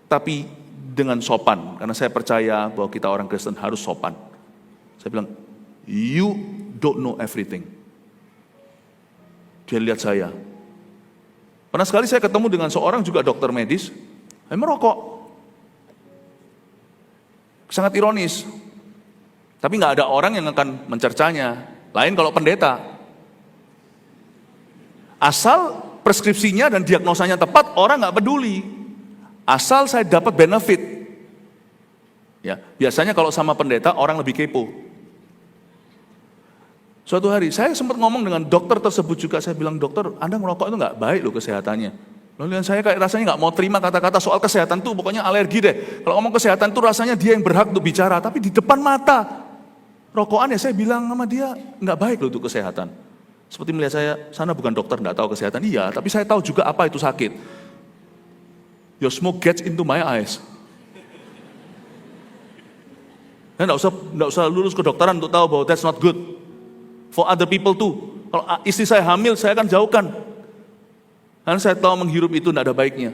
tapi dengan sopan. Karena saya percaya bahwa kita orang Kristen harus sopan. Saya bilang, you don't know everything. Dia lihat saya. Pernah sekali saya ketemu dengan seorang juga dokter medis, merokok. Sangat ironis. Tapi nggak ada orang yang akan mencercanya. Lain kalau pendeta. Asal preskripsinya dan diagnosanya tepat, orang nggak peduli. Asal saya dapat benefit. Ya, biasanya kalau sama pendeta orang lebih kepo. Suatu hari saya sempat ngomong dengan dokter tersebut juga, saya bilang, dokter, Anda merokok itu nggak baik loh kesehatannya. Lalu saya kayak rasanya nggak mau terima kata-kata soal kesehatan tuh, pokoknya alergi deh. Kalau ngomong kesehatan tuh rasanya dia yang berhak untuk bicara, tapi di depan mata rokokan ya saya bilang sama dia, nggak baik loh untuk kesehatan. Seperti melihat saya, sana bukan dokter, nggak tahu kesehatan. Iya, tapi saya tahu juga apa itu sakit. Your smoke gets into my eyes. Saya nggak usah lulus kedokteran untuk tahu bahwa that's not good. For other people too. Kalau istri saya hamil, saya akan jauhkan. Karena saya tahu menghirup itu tidak ada baiknya.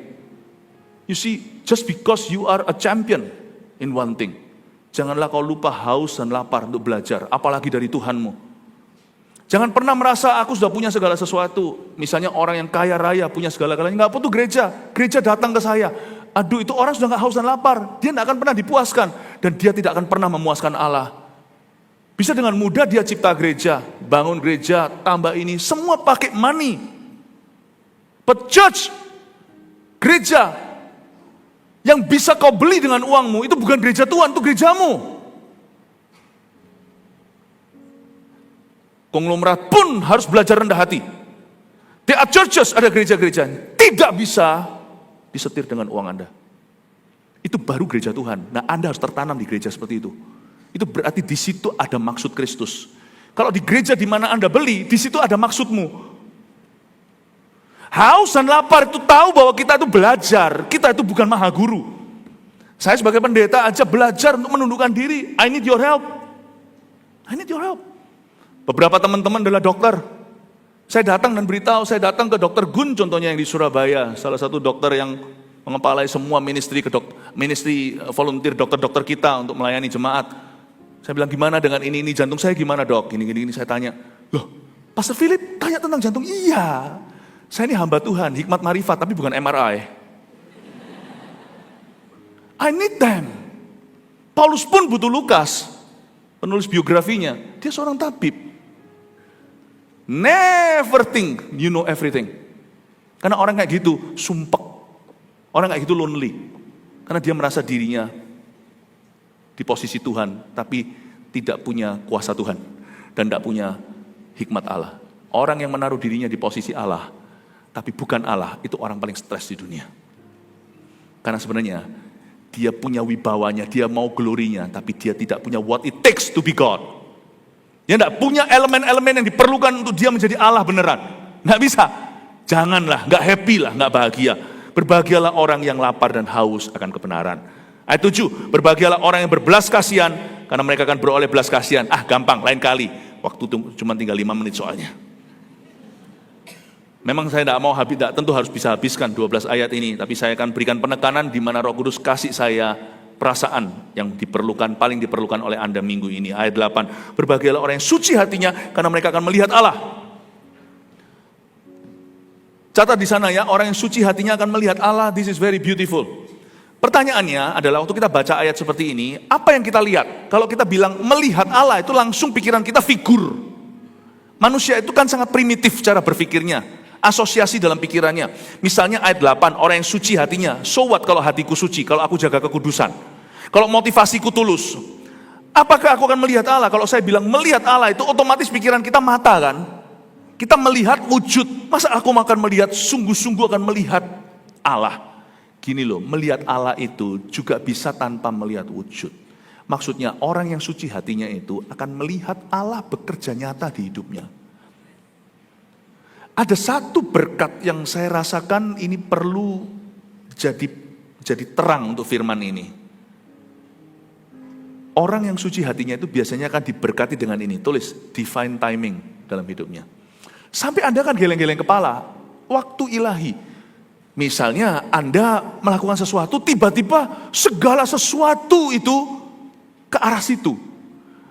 You see, just because you are a champion in one thing, janganlah kau lupa haus dan lapar untuk belajar, apalagi dari Tuhanmu. Jangan pernah merasa aku sudah punya segala sesuatu. Misalnya orang yang kaya raya punya segala-galanya, nggak butuh gereja. Gereja datang ke saya. Aduh, itu orang sudah nggak haus dan lapar. Dia tidak akan pernah dipuaskan dan dia tidak akan pernah memuaskan Allah. Bisa dengan mudah dia cipta gereja, bangun gereja, tambah ini, semua pakai money. But church, gereja yang bisa kau beli dengan uangmu, itu bukan gereja Tuhan, itu gerejamu. Konglomerat pun harus belajar rendah hati. There are churches, ada gereja-gereja, tidak bisa disetir dengan uang Anda. Itu baru gereja Tuhan. Nah, Anda harus tertanam di gereja seperti itu. Itu berarti di situ ada maksud Kristus. Kalau di gereja di mana Anda beli, di situ ada maksudmu. Haus dan lapar itu tahu bahwa kita itu belajar, kita itu bukan maha guru. Saya sebagai pendeta aja belajar untuk menundukkan diri. I need your help. I need your help. Beberapa teman-teman adalah dokter. Saya datang dan beritahu, saya datang ke dokter Gun contohnya yang di Surabaya, salah satu dokter yang mengepalai semua ministry volunteer dokter-dokter kita untuk melayani jemaat. Saya bilang, gimana dengan ini jantung saya gimana dok? Gini, saya tanya. Loh, Pastor Philip tanya tentang jantung? Iya, saya ini hamba Tuhan, hikmat marifat, tapi bukan MRI. I need them. Paulus pun butuh Lukas, penulis biografinya. Dia seorang tabib. Never think you know everything. Karena orang kayak gitu sumpek. Orang kayak gitu lonely. Karena dia merasa dirinya di posisi Tuhan, tapi tidak punya kuasa Tuhan dan tidak punya hikmat Allah. Orang yang menaruh dirinya di posisi Allah, tapi bukan Allah, itu orang paling stres di dunia. Karena sebenarnya dia punya wibawanya, dia mau glorinya, tapi dia tidak punya what it takes to be God. Dia tidak punya elemen-elemen yang diperlukan untuk dia menjadi Allah beneran. Nggak bisa. Janganlah, nggak happy lah, nggak bahagia. Berbahagialah orang yang lapar dan haus akan kebenaran. Ayat 7, berbahagialah orang yang berbelas kasihan, karena mereka akan beroleh belas kasihan. Gampang, lain kali. Waktu cuma tinggal 5 menit soalnya. Memang saya tidak mau tentu harus bisa habiskan 12 ayat ini, tapi saya akan berikan penekanan di mana Roh Kudus kasih saya perasaan yang paling diperlukan oleh Anda minggu ini. Ayat 8, berbahagialah orang yang suci hatinya, karena mereka akan melihat Allah. Catat di sana ya, orang yang suci hatinya akan melihat Allah. This is very beautiful. Pertanyaannya adalah waktu kita baca ayat seperti ini, apa yang kita lihat? Kalau kita bilang melihat Allah, itu langsung pikiran kita figur. Manusia itu kan sangat primitif cara berpikirnya, asosiasi dalam pikirannya. Misalnya ayat 8, orang yang suci hatinya, so what kalau hatiku suci, kalau aku jaga kekudusan, kalau motivasiku tulus, apakah aku akan melihat Allah? Kalau saya bilang melihat Allah, itu otomatis pikiran kita mata kan? Kita melihat wujud, masa aku akan melihat, sungguh-sungguh akan melihat Allah? Gini loh, melihat Allah itu juga bisa tanpa melihat wujud. Maksudnya orang yang suci hatinya itu akan melihat Allah bekerja nyata di hidupnya. Ada satu berkat yang saya rasakan ini perlu jadi terang untuk firman ini. Orang yang suci hatinya itu biasanya akan diberkati dengan ini. Tulis, divine timing dalam hidupnya. Sampai Anda kan geleng-geleng kepala, waktu ilahi. Misalnya Anda melakukan sesuatu, tiba-tiba segala sesuatu itu ke arah situ.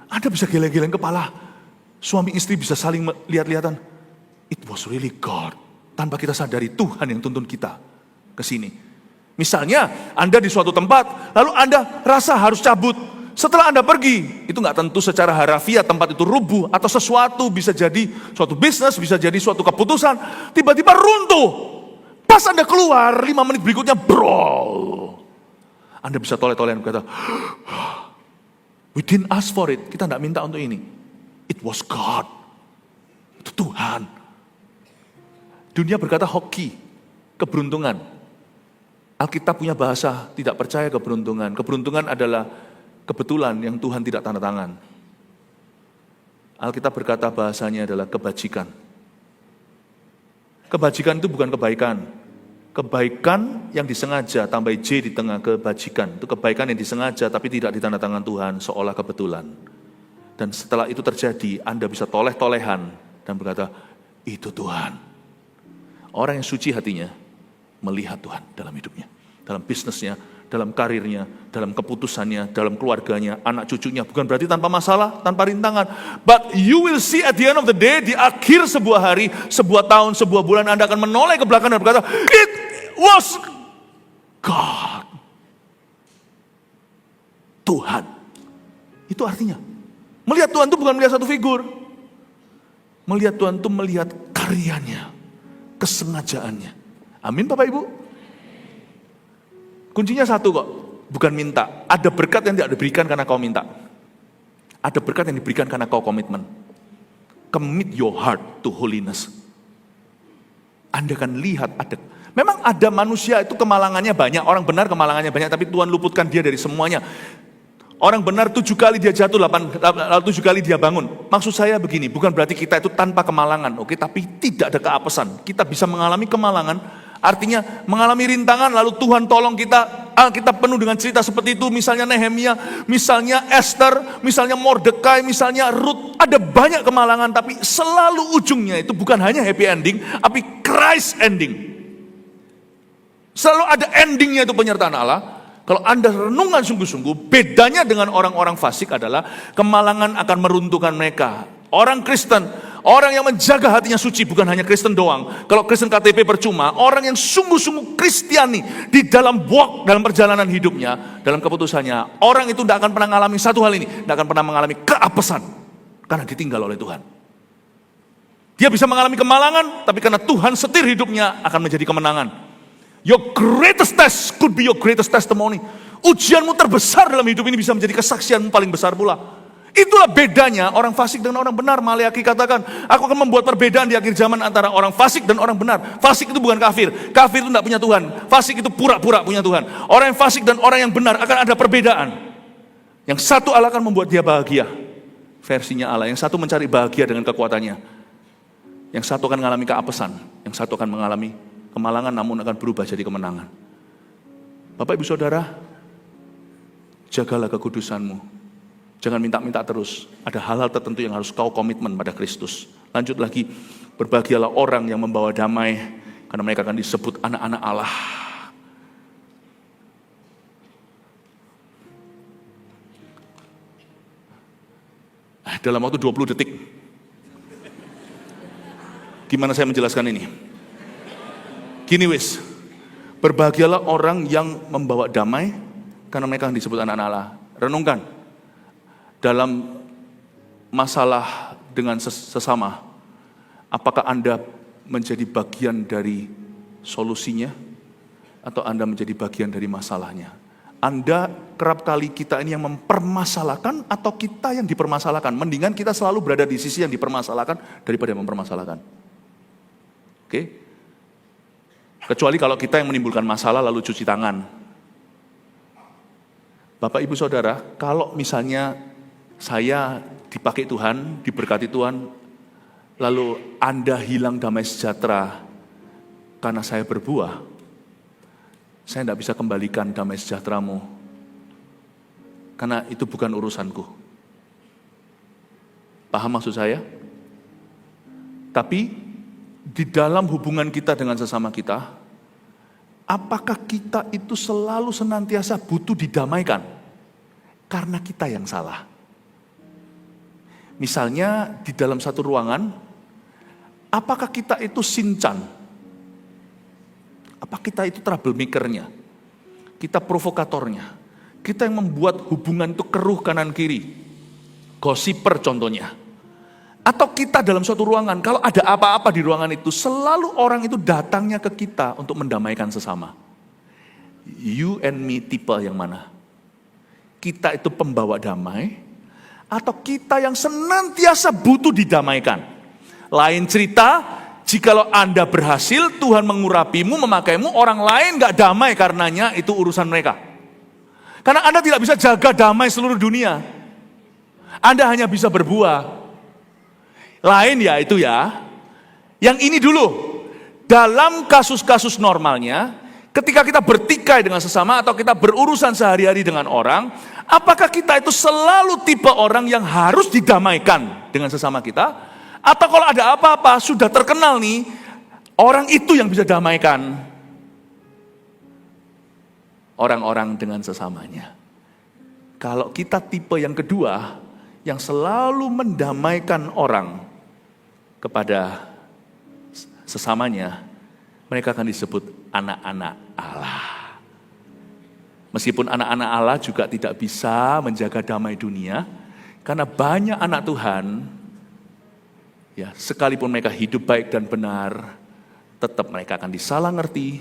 Anda bisa geleng-geleng kepala, suami istri bisa saling lihat-lihatan. It was really God. Tanpa kita sadari Tuhan yang tuntun kita ke sini. Misalnya Anda di suatu tempat, lalu Anda rasa harus cabut. Setelah Anda pergi, itu nggak tentu secara harafiah tempat itu rubuh atau sesuatu, bisa jadi suatu bisnis, bisa jadi suatu keputusan, tiba-tiba runtuh. Pas Anda keluar, 5 menit berikutnya, bro. Anda bisa toleh-tolehan berkata, we didn't ask for it, kita nggak minta untuk ini. It was God. Itu Tuhan. Dunia berkata hoki, keberuntungan. Alkitab punya bahasa, tidak percaya keberuntungan. Keberuntungan adalah kebetulan yang Tuhan tidak tanda tangan. Alkitab berkata bahasanya adalah kebajikan. Kebajikan itu bukan kebaikan. Kebaikan yang disengaja, tambah J di tengah, kebajikan. Itu kebaikan yang disengaja tapi tidak ditandatangan Tuhan, seolah kebetulan. Dan setelah itu terjadi, Anda bisa toleh-tolehan dan berkata, itu Tuhan. Orang yang suci hatinya melihat Tuhan dalam hidupnya, dalam bisnisnya, dalam karirnya, dalam keputusannya, dalam keluarganya, anak cucunya. Bukan berarti tanpa masalah, tanpa rintangan. But you will see at the end of the day, di akhir sebuah hari, sebuah tahun, sebuah bulan, Anda akan menoleh ke belakang dan berkata, it was God. Tuhan. Itu artinya. Melihat Tuhan itu bukan melihat satu figur. Melihat Tuhan itu melihat karyanya, kesengajaannya. Amin Bapak Ibu. Kuncinya satu kok, bukan minta. Ada berkat yang tidak diberikan karena kau minta. Ada berkat yang diberikan karena kau komitmen. Commit your heart to holiness. Anda akan lihat ada. Memang ada manusia itu kemalangannya banyak, orang benar kemalangannya banyak, tapi Tuhan luputkan dia dari semuanya. Orang benar 7 kali dia jatuh, 7 kali dia bangun. Maksud saya begini, bukan berarti kita itu tanpa kemalangan, oke? Tapi tidak ada keapesan. Kita bisa mengalami kemalangan. Artinya mengalami rintangan lalu Tuhan tolong kita. Alkitab penuh dengan cerita seperti itu. Misalnya Nehemia, misalnya Esther, misalnya Mordekai, misalnya Ruth. Ada banyak kemalangan tapi selalu ujungnya itu bukan hanya happy ending, tapi Christ ending. Selalu ada endingnya itu penyertaan Allah. Kalau Anda renungan sungguh-sungguh, bedanya dengan orang-orang fasik adalah kemalangan akan meruntuhkan mereka. Orang Kristen, orang yang menjaga hatinya suci, bukan hanya Kristen doang. Kalau Kristen KTP percuma, orang yang sungguh-sungguh Kristiani di dalam walk, dalam perjalanan hidupnya, dalam keputusannya, orang itu tidak akan pernah mengalami satu hal ini, tidak akan pernah mengalami keapesan karena ditinggal oleh Tuhan. Dia bisa mengalami kemalangan, tapi karena Tuhan setir hidupnya akan menjadi kemenangan. Your greatest test could be your greatest testimony. Ujianmu terbesar dalam hidup ini bisa menjadi kesaksianmu paling besar pula. Itulah bedanya orang fasik dengan orang benar. Maleakhi katakan, aku akan membuat perbedaan di akhir zaman antara orang fasik dan orang benar. Fasik itu bukan kafir. Kafir itu tidak punya Tuhan. Fasik itu pura-pura punya Tuhan. Orang yang fasik dan orang yang benar akan ada perbedaan. Yang satu Allah akan membuat dia bahagia. Versinya Allah. Yang satu mencari bahagia dengan kekuatannya. Yang satu akan mengalami keapesan. Yang satu akan mengalami kemalangan namun akan berubah jadi kemenangan. Bapak Ibu Saudara, jagalah kekudusanmu. Jangan minta-minta terus. Ada hal-hal tertentu yang harus kau komitmen pada Kristus. Lanjut lagi, berbahagialah orang yang membawa damai, karena mereka akan disebut anak-anak Allah. Dalam waktu 20 detik. Gimana saya menjelaskan ini? Gini wis, berbahagialah orang yang membawa damai, karena mereka akan disebut anak-anak Allah. Renungkan, dalam masalah dengan sesama, apakah Anda menjadi bagian dari solusinya, atau Anda menjadi bagian dari masalahnya? Anda kerap kali kita ini yang mempermasalahkan, atau kita yang dipermasalahkan? Mendingan kita selalu berada di sisi yang dipermasalahkan, daripada yang mempermasalahkan. Oke? Kecuali kalau kita yang menimbulkan masalah lalu cuci tangan. Bapak Ibu Saudara, kalau misalnya saya dipakai Tuhan, diberkati Tuhan, lalu Anda hilang damai sejahtera karena saya berbuah, saya tidak bisa kembalikan damai sejahteramu. Karena itu bukan urusanku. Paham maksud saya? Tapi di dalam hubungan kita dengan sesama kita, apakah kita itu selalu senantiasa butuh didamaikan? Karena kita yang salah. Misalnya di dalam satu ruangan, apakah kita itu Shinchan? Apa kita itu troublemaker-nya? Kita provokatornya? Kita yang membuat hubungan itu keruh kanan kiri. Gosiper contohnya. Atau kita dalam suatu ruangan, kalau ada apa-apa di ruangan itu, selalu orang itu datangnya ke kita untuk mendamaikan sesama. You and me tipe yang mana? Kita itu pembawa damai, atau kita yang senantiasa butuh didamaikan? Lain cerita, jikalau Anda berhasil, Tuhan mengurapimu, memakaimu, orang lain gak damai karenanya, itu urusan mereka. Karena Anda tidak bisa jaga damai seluruh dunia. Anda hanya bisa berbuah. Lain ya itu ya. Yang ini dulu, dalam kasus-kasus normalnya, ketika kita bertikai dengan sesama atau kita berurusan sehari-hari dengan orang, apakah kita itu selalu tipe orang yang harus didamaikan dengan sesama kita? Atau kalau ada apa-apa, sudah terkenal nih, orang itu yang bisa damaikan orang-orang dengan sesamanya. Kalau kita tipe yang kedua, yang selalu mendamaikan orang kepada sesamanya, mereka akan disebut anak-anak Allah. Meskipun anak-anak Allah juga tidak bisa menjaga damai dunia, karena banyak anak Tuhan, ya, sekalipun mereka hidup baik dan benar, tetap mereka akan disalah ngerti,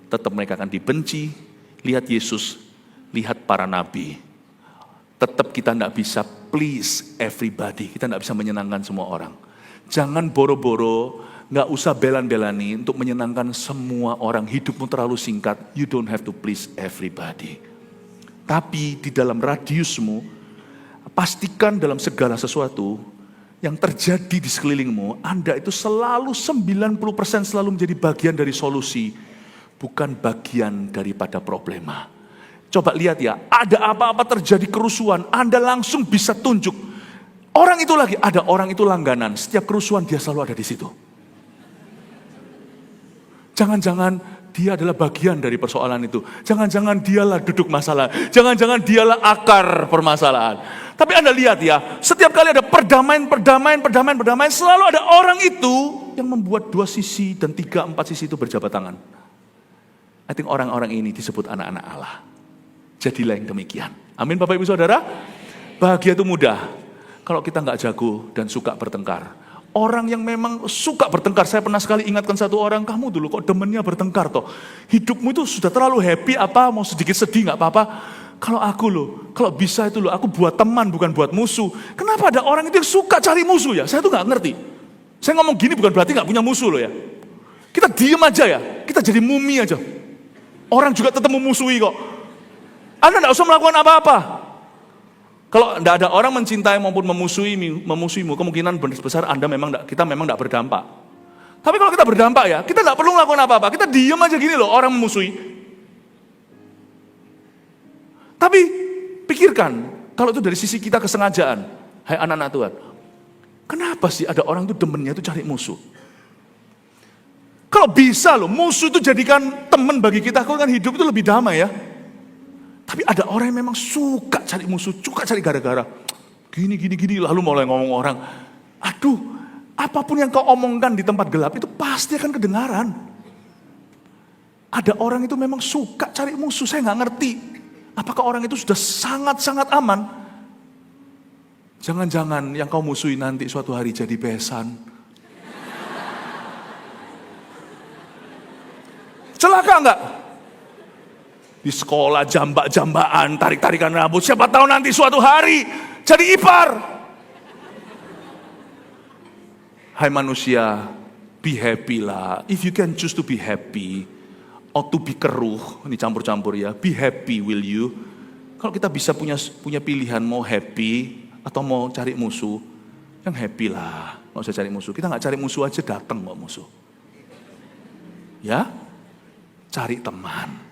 tetap mereka akan dibenci. Lihat Yesus, lihat para nabi. Tetap kita tidak bisa please everybody, kita tidak bisa menyenangkan semua orang. Jangan boro-boro, nggak usah belan-belani untuk menyenangkan semua orang. Hidupmu terlalu singkat, you don't have to please everybody. Tapi di dalam radiusmu, pastikan dalam segala sesuatu yang terjadi di sekelilingmu, Anda itu selalu 90% selalu menjadi bagian dari solusi, bukan bagian daripada problema. Coba lihat ya, ada apa-apa terjadi kerusuhan, Anda langsung bisa tunjuk. Orang itu lagi, ada orang itu langganan, setiap kerusuhan dia selalu ada di situ. Jangan-jangan dia adalah bagian dari persoalan itu. Jangan-jangan dialah duduk masalah. Jangan-jangan dialah akar permasalahan. Tapi Anda lihat ya, setiap kali ada perdamaian, selalu ada orang itu yang membuat 2 sisi dan 3, 4 sisi itu berjabat tangan. I think orang-orang ini disebut anak-anak Allah. Jadilah yang demikian. Amin Bapak Ibu Saudara. Bahagia itu mudah kalau kita nggak jago dan suka bertengkar. Orang yang memang suka bertengkar, saya pernah sekali ingatkan satu orang, kamu dulu kok demennya bertengkar toh. Hidupmu itu sudah terlalu happy apa, mau sedikit sedih nggak apa-apa. Kalau aku loh, kalau bisa itu loh, aku buat teman bukan buat musuh. Kenapa ada orang itu yang suka cari musuh ya? Saya tuh nggak ngerti. Saya ngomong gini bukan berarti nggak punya musuh loh ya. Kita diem aja ya, kita jadi mumi aja. Orang juga tetap memusuhi kok. Anda nggak usah melakukan apa-apa. Kalau tidak ada orang mencintai maupun memusuhimu, kemungkinan besar kita memang tidak berdampak. Tapi kalau kita berdampak ya, kita tidak perlu melakukan apa-apa. Kita diam aja gini loh, orang memusuhi. Tapi pikirkan, kalau itu dari sisi kita kesengajaan, hai anak-anak Tuhan, kenapa sih ada orang itu demennya itu cari musuh? Kalau bisa loh, musuh itu jadikan teman bagi kita, kalau kan hidup itu lebih damai ya. Tapi ada orang yang memang suka cari musuh, suka cari gara-gara. Gini, lalu mulai ngomong orang. Aduh, apapun yang kau omongkan di tempat gelap itu pasti akan kedengaran. Ada orang itu memang suka cari musuh, saya nggak ngerti. Apakah orang itu sudah sangat-sangat aman? Jangan-jangan yang kau musuhi nanti suatu hari jadi besan. Celaka enggak? Di sekolah jambak-jambaan, tarik-tarikan rambut. Siapa tahu nanti suatu hari jadi ipar. Hai manusia, be happy lah. If you can choose to be happy, or to be keruh, ini campur-campur ya. Be happy, will you? Kalau kita bisa punya pilihan mau happy atau mau cari musuh, yang happy lah. Nggak usah cari musuh. Kita nggak cari musuh aja datang kok musuh. Ya, cari teman.